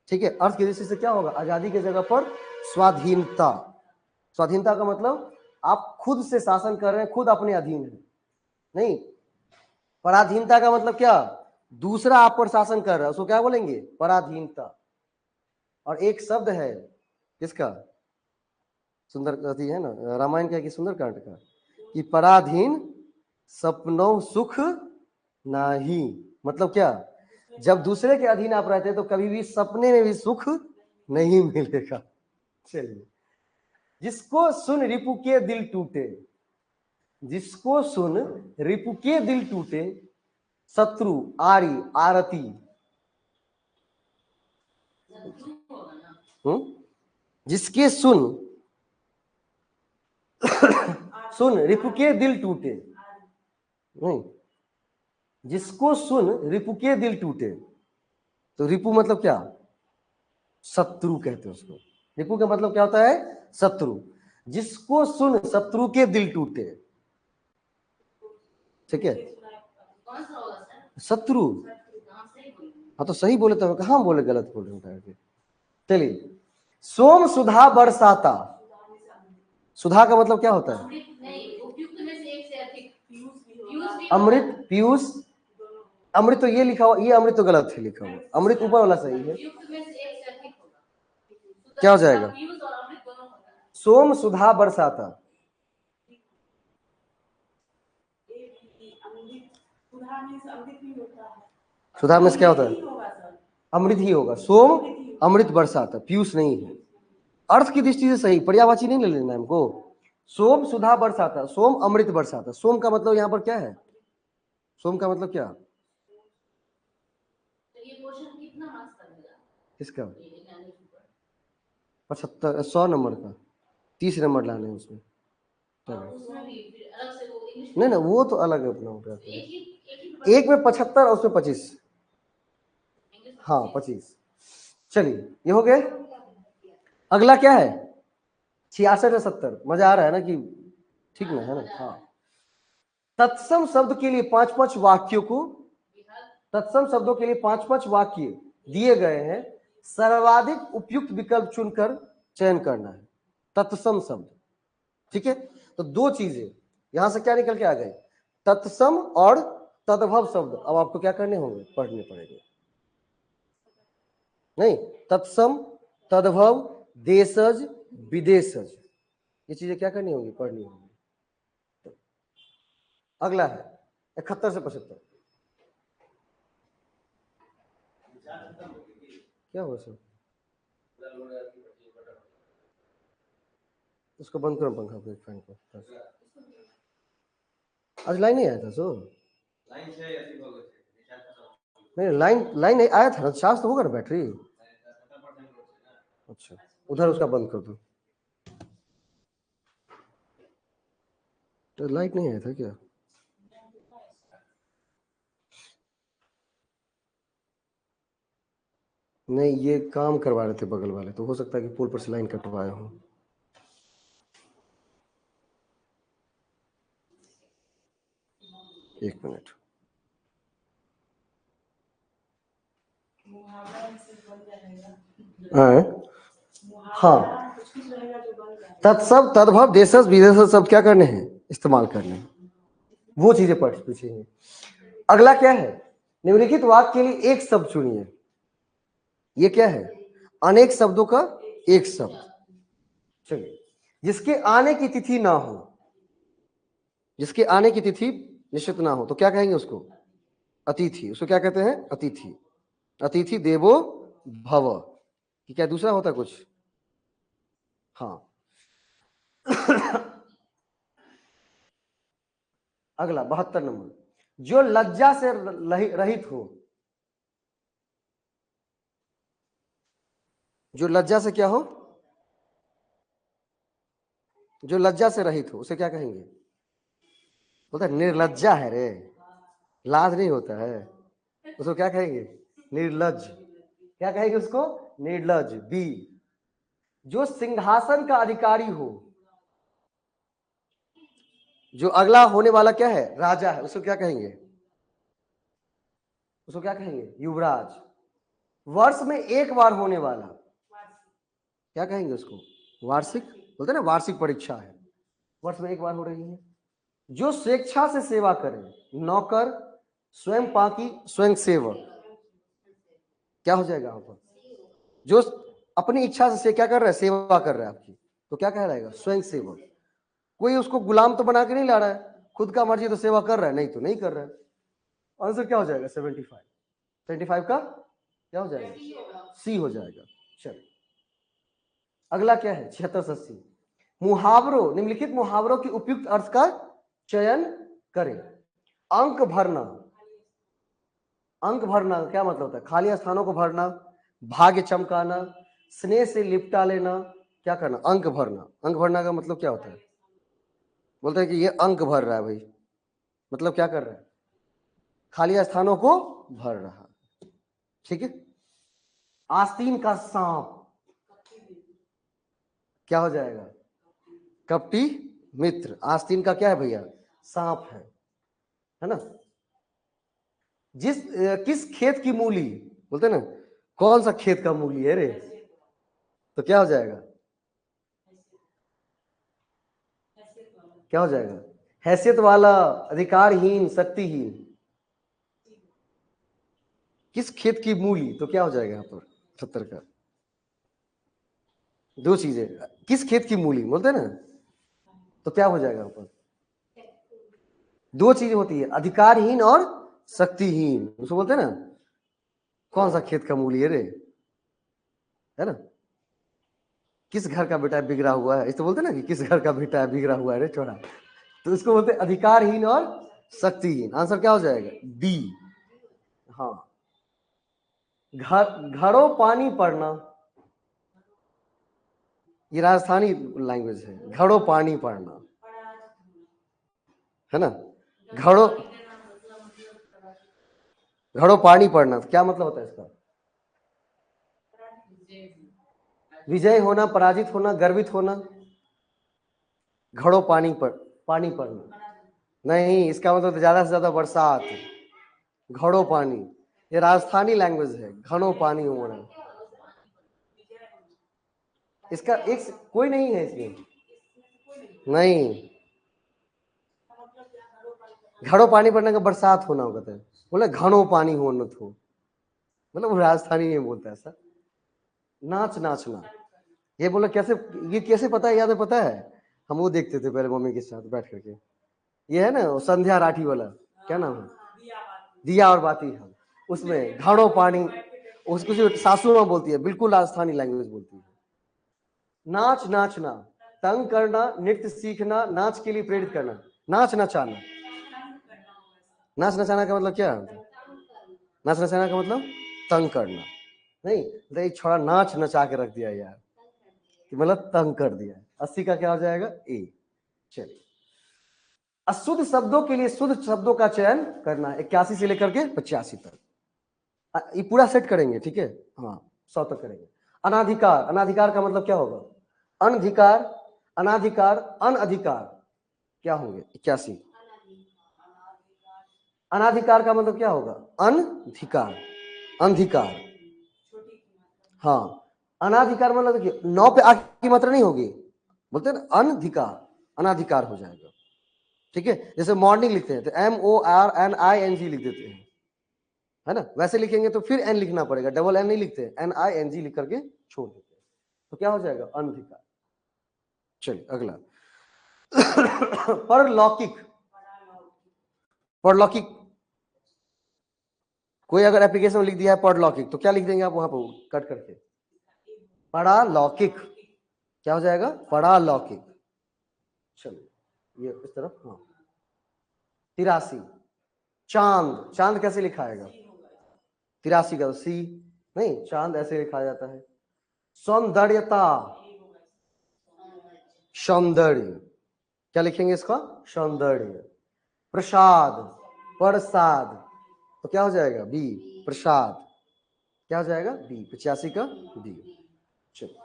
ठीक है, अर्थ की दृष्टि से क्या होगा? आजादी की जगह पर स्वाधीनता। स्वाधीनता का मतलब आप खुद से शासन कर रहे हैं, खुद अपने अधीन है, नहीं। पराधीनता का मतलब क्या? दूसरा आप पर शासन कर रहा है, उसको क्या बोलेंगे? पराधीनता। और एक शब्द है किसका? सुंदर है ना, रामायण का कि सुंदरकांड का, कि पराधीन सपनों सुख नाही। मतलब क्या? जब दूसरे के अधीन आप रहते हैं तो कभी भी सपने में भी सुख नहीं मिलेगा। चलिए, जिसको सुन रिपु के दिल टूटे, जिसको सुन रिपु के दिल टूटे, शत्रु आरी आरती। जिसके सुन सुन रिपु के दिल टूटे, नहीं, जिसको सुन रिपु के दिल टूटे। तो रिपु मतलब क्या? शत्रु कहते हैं उसको। रिपु का मतलब क्या होता है? शत्रु। जिसको सुन शत्रु के दिल टूटे, ठीक है, शत्रु। हाँ तो सही बोले, तो कहाँ बोले गलत बोल रहे हैं? चलिए, सोम सुधा बरसाता। सुधा का मतलब क्या होता है? अमृत, पीयूष। अमृत तो ये लिखा हुआ, ये अमृत तो गलत है लिखा हुआ, अमृत ऊपर वाला सही है। क्या हो जाएगा? सोम सुधा बरसाता। सुधा में क्या होता है? अमृत ही होगा। सोम अमृत बरसाता, पीयूष नहीं है। अर्थ की दृष्टि से सही, पर्यायवाची नहीं ले लेना हमको। सोम सुधा बरसाता, सोम अमृत बरसाता। सोम का मतलब यहाँ पर क्या है? सोम का मतलब क्या? तो ये क्वेश्चन कितना मार्क्स का मिला? इसका ये लाने के ऊपर 75 100 नंबर का 30 नंबर लाने हैं उसमें। और उसमें भी फिर अलग से वो इंग्लिश नहीं वो तो अलग है अपना होता है। एक ही एक में 75 और उसमें 25। इंग्लिश में हाँ 25। चलिए ये हो गए। अगला क्या है? 66 या 70? मजा आ रहा है ना कि ठीक ना है ना? हाँ। तत्सम शब्द के लिए 5-5 वाक्यों को, तत्सम शब्दों के लिए 5-5 वाक्य दिए गए हैं, सर्वाधिक उपयुक्त विकल्प चुनकर चयन करना है। तत्सम शब्द, ठीक है। तो दो चीजें यहां से क्या निकल के आ गए? तत्सम और तद्भव शब्द। अब आपको क्या करने होंगे? पढ़ने पड़ेंगे। नहीं, तत्सम, तद्भव, देशज, विदेशज, ये चीजें क्या करनी होंगी? पढ़नी होंगी। अगला है 71 से 75। क्या हुआ सर? उसको बंद करो पंखा को, फैन को। आज लाइन नहीं आया था सो? नहीं लाइन नहीं आया था ना, चार्ज तो होगा ना बैटरी। अच्छा उधर उसका बंद कर दो। तो लाइट नहीं आया था क्या? नहीं ये काम करवा रहे थे बगल वाले, तो हो सकता है कि पोल पर से लाइन कटवाए हो। एक मिनट। हाँ, तत्सब, तद्भव, देशज, विदेशज सब क्या करने हैं? इस्तेमाल करने हैं। वो चीजें पढ़ पूछी हैं। अगला क्या है? निम्नलिखित वाक्य के लिए एक शब्द चुनिए। ये क्या है? अनेक शब्दों का एक शब्द। चलिए, जिसके आने की तिथि ना हो, जिसके आने की तिथि निश्चित ना हो, तो क्या कहेंगे उसको? अतिथि। उसको क्या कहते हैं? अतिथि। अतिथि देवो भव। कि क्या दूसरा होता कुछ? हाँ। अगला 72 नंबर, जो लज्जा से रहित हो। जो लज्जा से क्या हो? जो लज्जा से रहित हो उसे क्या कहेंगे? बोलता निर्लज्जा है रे, लाज नहीं होता है। उसको क्या कहेंगे? निर्लज। क्या कहेंगे उसको? निर्लज। बी। जो सिंहासन का अधिकारी हो, जो अगला होने वाला क्या है? राजा है, उसको क्या कहेंगे? उसको क्या कहेंगे? युवराज। वर्ष में एक बार होने वाला, क्या कहेंगे उसको? वार्षिक। बोलते ना वार्षिक परीक्षा है, वर्ष में एक बार हो रही है। जो स्वेच्छा से सेवा करे, नौकर, स्वयं पाकी, स्वयं सेवक, क्या हो जाएगा वहां पर? जो अपनी इच्छा से क्या कर रहा है? सेवा कर रहा है आपकी, तो क्या कहलाएगा? स्वयं सेवक। कोई उसको गुलाम तो बना के नहीं ला रहा है, खुद का मर्जी तो सेवा कर रहा है, नहीं तो नहीं कर रहा है। आंसर क्या हो जाएगा? 75। 75 का क्या हो जाएगा? सी हो जाएगा। चलिए अगला क्या है? 76 से 80। मुहावरों, निम्नलिखित मुहावरों के उपयुक्त अर्थ का चयन करें। अंक भरना। अंक भरना क्या मतलब होता है? खाली स्थानों को भरना, भाग्य चमकाना, स्नेह से लिपटा लेना, क्या करना? अंक भरना। अंक भरना का मतलब क्या होता है? बोलते हैं कि ये अंक भर रहा है भाई, मतलब क्या कर रहा है? खाली स्थानों को भर रहा। ठीक है। आस्तीन का सांप क्या हो जाएगा? कपटी मित्र। आस्तीन का क्या है भैया? सांप है ना। किस खेत की मूली, बोलते ना कौन सा खेत का मूली है रे, तो क्या हो जाएगा? क्या हो जाएगा? हैसियत वाला, अधिकारहीन, शक्तिहीन। किस खेत की मूली, तो क्या हो जाएगा यहाँ पर? 70 का दो चीजें। किस खेत की मूली बोलते ना, तो क्या हो जाएगा यहाँ पर? दो चीजें होती है, अधिकारहीन और शक्तिहीन। उसको बोलते ना कौन सा खेत का मूली है रे, है ना। किस घर का बेटा बिगड़ा हुआ है, इस तो बोलते ना कि किस घर का बेटा है बिगड़ा हुआ है रे छोरा, तो इसको बोलते अधिकारहीन और शक्तिहीन। आंसर क्या हो जाएगा? डी। हाँ, घड़ों पानी पड़ना, ये राजस्थानी लैंग्वेज है, घड़ों पानी पड़ना, है ना। घड़ों पानी पड़ना क्या मतलब होता है इसका? विजय होना, पराजित होना, गर्वित होना। घड़ों पानी पड़ना नहीं, इसका मतलब तो ज्यादा से ज्यादा बरसात। घड़ों पानी, ये राजस्थानी लैंग्वेज है, घड़ों पानी होना। इसका एक कोई नहीं है इसमें, नहीं। घड़ों पानी पड़ने का बरसात होना होता है, बोले घड़ों पानी होना तो, मतलब राजस्थानी में बोलता है ऐसा। नाच नाचना, ये बोला कैसे, ये कैसे पता है, याद है? पता है, हम वो देखते थे पहले मम्मी के साथ बैठ करके, ये है ना संध्या राठी वाला, क्या नाम है, दिया और बाती, हम उसमें घड़ों पानी, उसको जो सासू माँ बोलती है, बिल्कुल राजस्थानी लैंग्वेज बोलती है। नाच नाचना, तंग करना, नृत्य सीखना, नाच के लिए प्रेरित करना, नाच नचाना। नाच नचाना का मतलब क्या है? नाच नचाना का मतलब तंग करना नहीं, तो एक छोड़ा नाच नचा के रख दिया यार, मतलब तंग कर दिया। 80 का क्या हो जाएगा? ए। चलिए, अशुद्ध शब्दों के लिए शुद्ध शब्दों का चयन करना, 81 से लेकर के 85 तक ये पूरा सेट करेंगे, ठीक है? हाँ, 100 तक करेंगे। अनाधिकार, अनाधिकार का मतलब क्या होगा? अनधिकार, अनाधिकार, अनअधिकार क्या होंगे? 81। अनाधिकार का मतलब क्या होगा? अनधिकार, अंधिकार। हाँ, अनाधिकार मतलब देखिए 9 पे आ की मात्रा नहीं होगी, बोलते हैं ना अनधिकार, अनाधिकार हो जाएगा, ठीक है? जैसे मॉर्निंग लिखते हैं तो MORNING लिख देते हैं, है ना। वैसे लिखेंगे तो फिर एन लिखना पड़ेगा, डबल एन नहीं लिखते, NING लिख करके छोड़ देते हैं, तो क्या हो जाएगा? अनधिकार। चलिए अगला परलौकिक, परलौकिक, कोई अगर एप्लीकेशन में लिख दिया है परलौकिक तो क्या लिख देंगे आप वहां पर कट करके? परालौकिक, क्या हो जाएगा? परालौकिक। चलिए ये इस तरफ। हाँ, 83 चांद, चांद कैसे लिखाएगा? 83 का सी नहीं, चांद ऐसे लिखा जाता है। सौंदर्यता, सौंदर्य, क्या लिखेंगे इसका? सौंदर्य। प्रसाद, प्रसाद, तो क्या हो जाएगा? बी, प्रसाद, क्या हो जाएगा? बी, 85 का बी। चलो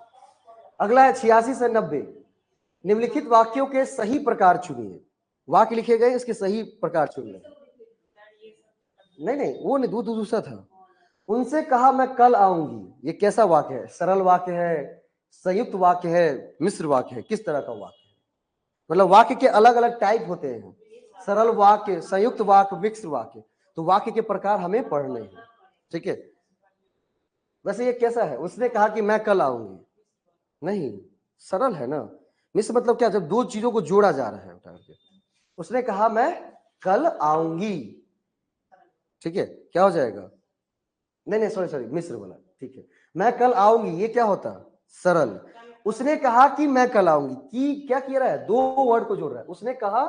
अगला है 86 से 90, निम्नलिखित वाक्यों के सही प्रकार चुनिए। वाक्य लिखे गए, इसके सही प्रकार चुनिए। नहीं नहीं, वो नहीं, दूसरा था। उनसे कहा मैं कल आऊंगी, ये कैसा वाक्य है? सरल वाक्य है, संयुक्त वाक्य है, मिश्र वाक्य है, किस तरह का वाक्य है? मतलब वाक्य के अलग अलग टाइप होते हैं, सरल वाक्य, संयुक्त वाक्य, मिश्र वाक्य, तो वाक्य के प्रकार हमें पढ़ने हैं, ठीक है? वैसे ये कैसा है? उसने कहा कि मैं कल आऊंगी, नहीं, सरल है ना। मिश्र मतलब क्या? जब दो चीजों को जोड़ा जा रहा है उठा के। उसने कहा मैं कल आऊंगी, ठीक है, क्या हो जाएगा? नहीं नहीं, सॉरी, मिश्र वाला, ठीक है। मैं कल आऊंगी, ये क्या होता? सरल। उसने कहा कि मैं कल आऊंगी, कि क्या किया रहा है? दो वर्ड को जोड़ रहा है। उसने कहा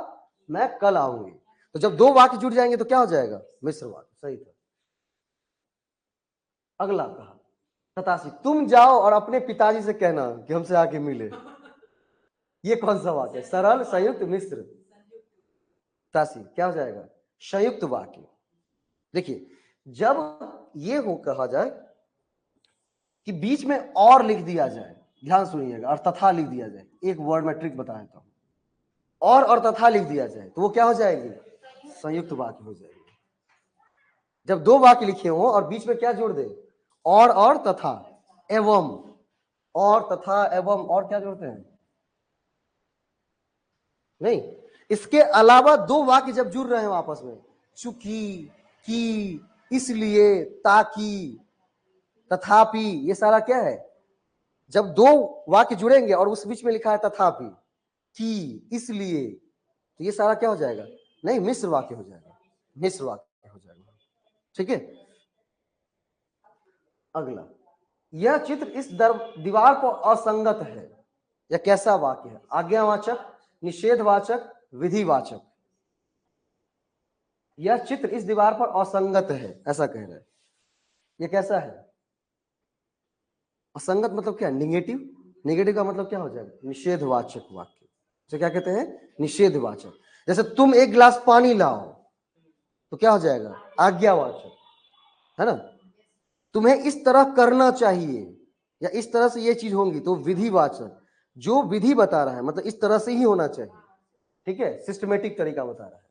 मैं कल आऊंगी, तो जब दो वाक्य जुड़ जाएंगे तो क्या हो जाएगा? मिश्र वाक्य, सही था। अगला कहा 87, तुम जाओ और अपने पिताजी से कहना कि हमसे आके मिले। ये कौन सा वाक्य है? सरल, संयुक्त, मिश्र? 87 क्या हो जाएगा? संयुक्त वाक्य। देखिए, जब ये हो कहा जाए कि बीच में और लिख दिया जाए, ध्यान सुनिएगा, और तथा लिख दिया जाए, एक वर्ड में ट्रिक बता देता हूं, और तथा लिख दिया जाए तो वो क्या हो जाएगी? संयुक्त वाक्य हो जाएगी। जब दो वाक्य लिखे हो और बीच में क्या जोड़ दे? और तथा, एवं, और तथा एवं, और क्या जोड़ते हैं? नहीं, इसके अलावा दो वाक्य जब जुड़ रहे हो आपस में, चूंकि, कि, इसलिए, ताकि, तथापि, ये सारा क्या है? जब दो वाक्य जुड़ेंगे और उस बीच में लिखा है तथापि, कि, इसलिए, तो ये सारा क्या हो जाएगा? नहीं, मिश्र वाक्य हो जाएगा, मिश्र वाक्य हो जाएगा, ठीक है? अगला यह चित्र इस दीवार पर असंगत है। यह कैसा वाक्य है? आज्ञावाचक, निषेधवाचक, विधिवाचक। यह चित्र इस दीवार पर असंगत है, ऐसा कह रहा है। यह कैसा है? असंगत मतलब क्या? निगेटिव। निगेटिव का मतलब क्या हो जाएगा? निषेधवाचक वाक्य। तो क्या कहते हैं? निषेधवाचक। जैसे तुम एक गिलास पानी लाओ, तो क्या हो जाएगा? आज्ञावाचक, है ना। तुम्हें इस तरह करना चाहिए या इस तरह से ये चीज होंगी, तो विधिवाचक। जो विधि बता रहा है मतलब इस तरह से ही होना चाहिए, ठीक है, सिस्टमेटिक तरीका बता रहा है।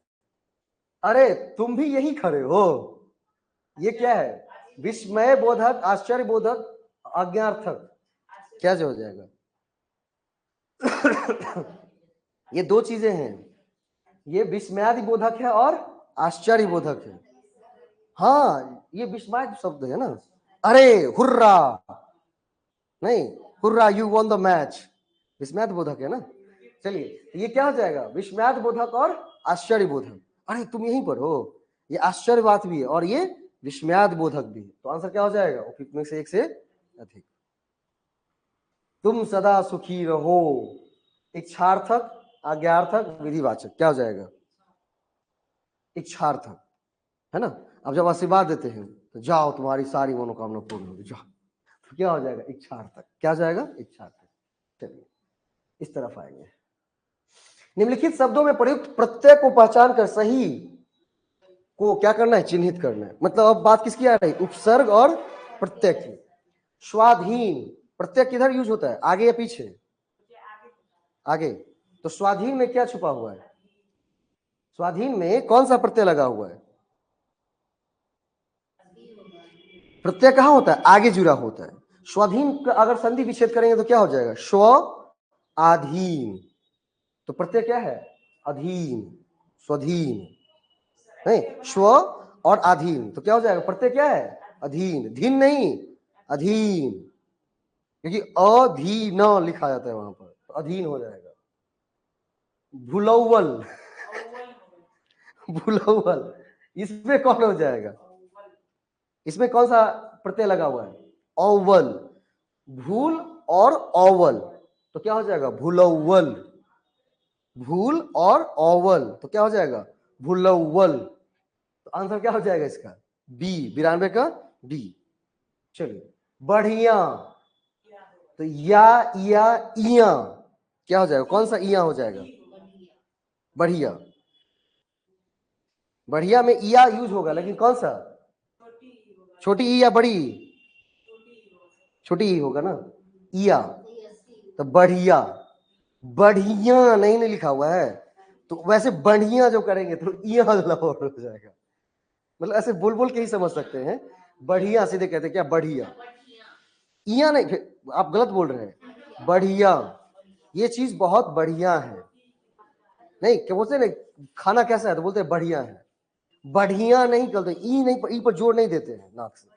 अरे तुम भी यही खड़े हो, ये क्या है? विस्मय बोधक, आश्चर्य बोधक, आज्ञार्थक। क्या जो हो जाएगा? ये दो चीजें हैं, ये विस्मयादि बोधक है और आश्चर्य बोधक है। हाँ, ये विस्मय शब्द है ना। अरे हुर्रा, नहीं, hurrah you won the match, विस्मयाद बोधक है ना। चलिए, ये क्या हो जाएगा? विस्मयाद बोधक और आश्चर्य बोधक। अरे तुम यहीं पर हो, ये आश्चर्य बात भी है और ये विस्मयाद बोधक भी है। तो आंसर क्या हो जाएगा? उपयुक्त में से एक से अधिक। तुम सदा सुखी रहो, इच्छार्थक, आज्ञार्थक, विधिवाचक। क्या हो जाएगा? इच्छार्थक, है ना। अब जब आशीर्वाद देते हैं तो जाओ तुम्हारी सारी मनोकामना पूर्ण होगी, जाओ, तो क्या हो जाएगा? इच्छार्थक। क्या हो जाएगा? इच्छार्थक। चलिए इस तरफ आएंगे। निम्नलिखित शब्दों में प्रयुक्त प्रत्यय को पहचान कर सही को क्या करना है? चिन्हित करना है। मतलब अब बात किसकी आ रही? उपसर्ग और प्रत्यय की। स्वाधीन प्रत्यय किधर यूज होता है? आगे या पीछे? आगे। तो स्वाधीन में क्या छुपा हुआ है? स्वाधीन में कौन सा प्रत्यय लगा हुआ है? प्रत्यय कहां होता है? आगे जुड़ा होता है। स्वाधीन का अगर संधि विच्छेद करेंगे तो क्या हो जाएगा? स्व आधीन। तो प्रत्यय क्या है? अधीन, स्वाधीन, नहीं, स्व और अधीन। तो क्या हो जाएगा? प्रत्यय क्या है? अधीन, धीन नहीं, अधीन, क्योंकि अधीन लिखा जाता है वहां पर, तो अधीन हो जाएगा। भुलौवल, भुलौवल, इसमें कौन हो जाएगा? इसमें कौन सा प्रत्यय लगा हुआ है? औवल। भूल और औवल, तो क्या हो जाएगा? भुलौवल। भूल और औवल, तो क्या हो जाएगा? भुलौवल। तो आंसर क्या हो जाएगा इसका? बी, 92 का डी। चलिए, बढ़िया, तो या इया क्या हो जाएगा? कौन सा इया हो जाएगा? बढ़िया। बढ़िया में इया यूज होगा, लेकिन कौन सा? छोटी ई या बड़ी? छोटी ई होगा ना, इया। तो बढ़िया, बढ़िया नहीं लिखा हुआ है, तो वैसे बढ़िया जो करेंगे तो इया हो जाएगा। मतलब ऐसे बोल बोल के ही समझ सकते हैं। बढ़िया सीधे कहते हैं क्या? बढ़िया। इया नहीं, आप गलत बोल रहे हैं। बढ़िया, ये चीज बहुत बढ़िया है। नहीं, क्या बोलते हैं ना, खाना कैसा है? तो बोलते हैं बढ़िया है। बढ़िया नहीं कहते, ई नहीं, ई पर जोर नहीं देते हैं नाक से।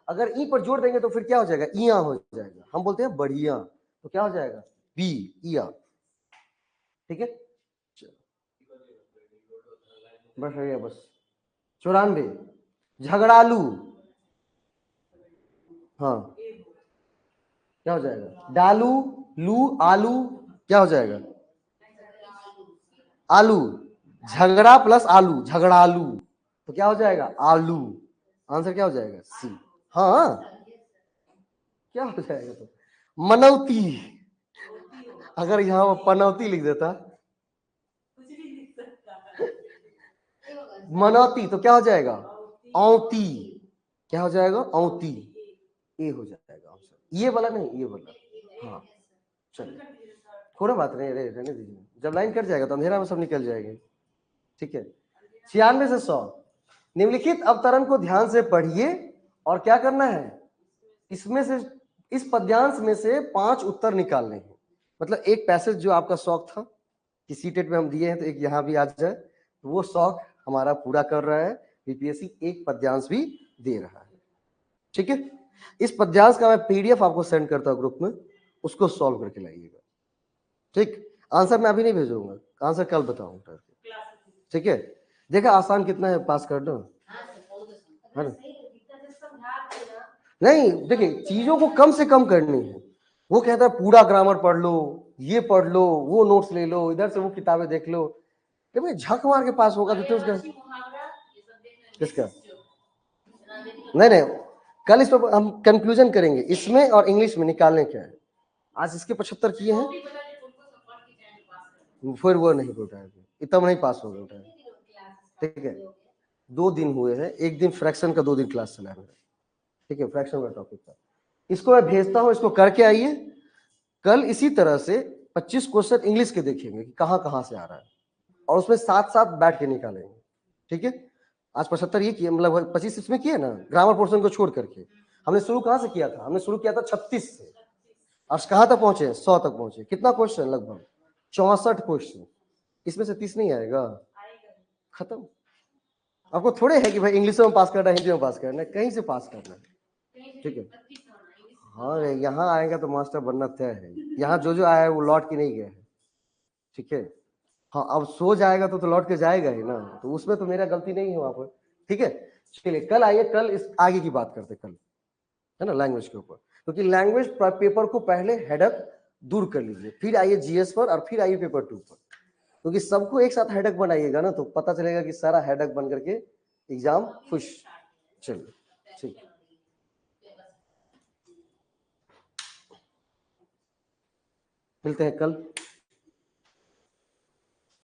अगर ई पर जोर देंगे तो फिर क्या हो जाएगा? इया हो जाएगा। हम बोलते हैं बढ़िया, तो क्या हो जाएगा? बी, इया। ठीक है, बस हो गया बस। 94, झगड़ालू। हाँ, क्या हो जाएगा? डालू, लू, आलू, क्या हो जाएगा? आलू। झगड़ा प्लस आलू, झगड़ालू, तो क्या हो जाएगा? आलू। आंसर क्या हो जाएगा? सी। हाँ, क्या हो जाएगा? तो मनौती, अगर यहाँ पनौती लिख देता, मनौती, तो क्या हो जाएगा? औती। क्या हो जाएगा? औती। ए हो जाएगा आंसर। ये वाला नहीं, ये वाला। हाँ, चलिए, थोड़ा बात नहीं, रहने दीजिए, जब लाइन कट जाएगा तो अंधेरा में सब निकल जाएंगे। ठीक है, 96 से 100। निम्नलिखित अवतरण को ध्यान से पढ़िए और क्या करना है? इसमें से, इस पद्यांश में से 5 उत्तर निकालने हैं। मतलब एक पैसेज जो आपका शौक था कि सीटेट में हम दिए हैं तो एक यहाँ भी आ जाए, तो वो शौक हमारा पूरा कर रहा है। बीपीएससी एक पद्यांश भी दे रहा है। ठीक है, इस पद्यांश का मैं पीडीएफ आपको सेंड करता हूँ ग्रुप में, उसको सॉल्व करके लाइएगा। ठीक, आंसर मैं अभी नहीं भेजूंगा, आंसर कल बताऊंगा। ठीक है, देखा आसान कितना है पास करना, है ना। नहीं देखिए, चीजों को कम से कम करनी है। वो कहता है पूरा ग्रामर पढ़ लो, ये पढ़ लो, वो नोट्स ले लो, इधर से वो किताबें देख लो। कि भाई झक मार के पास होगा तो उसका किसका? नहीं नहीं, कल इस पर हम कंक्लूजन करेंगे, इसमें और इंग्लिश में निकालने क्या है। आज इसके 75 किए हैं, फिर वो नहीं उठाएगा, इतना नहीं पास होगा उठाएगा। ठीक है, 2 दिन हुए हैं, एक दिन फ्रैक्शन का 2 दिन क्लास चला है मेरा। ठीक है, फ्रैक्शन का टॉपिक था, इसको मैं भेजता हूँ, इसको करके आइए। कल इसी तरह से 25 क्वेश्चन इंग्लिश के देखेंगे कि कहाँ कहाँ से आ रहा है, और उसमें साथ साथ बैठ के निकालेंगे। ठीक है, आज 75 ये किए, मतलब 25 इसमें किए ना, ग्रामर पोर्शन को छोड़ करके। हमने शुरू कहाँ से किया था? हमने शुरू किया था 36 से, आज कहाँ तक पहुंचे? 100 तक पहुंचे। कितना क्वेश्चन? लगभग 64 क्वेश्चन। इसमें से 30 नहीं आएगा, खत्म। आपको थोड़े है कि भाई इंग्लिश में पास करना है, हिंदी में पास करना है, कहीं से पास करना है। ठीक है, हाँ यहाँ आएगा तो मास्टर बनना तय है। यहाँ जो जो आया है वो लौट के नहीं गया है। ठीक है, हाँ अब सो जाएगा तो लौट के जाएगा ही ना, तो उसमें तो मेरा गलती नहीं है वहां पर। ठीक है, चलिए कल आइए, कल इस आगे की बात करते कल, है ना, लैंग्वेज के ऊपर। क्योंकि लैंग्वेज पेपर को पहले हेडक दूर कर लीजिए, फिर आइए जीएस पर, और फिर आइए पेपर 2 पर। क्योंकि सबको एक साथ हेडक बनाइएगा ना, तो पता चलेगा कि सारा हेडक बन करके एग्जाम खुश। चलिए ठीक, मिलते हैं कल।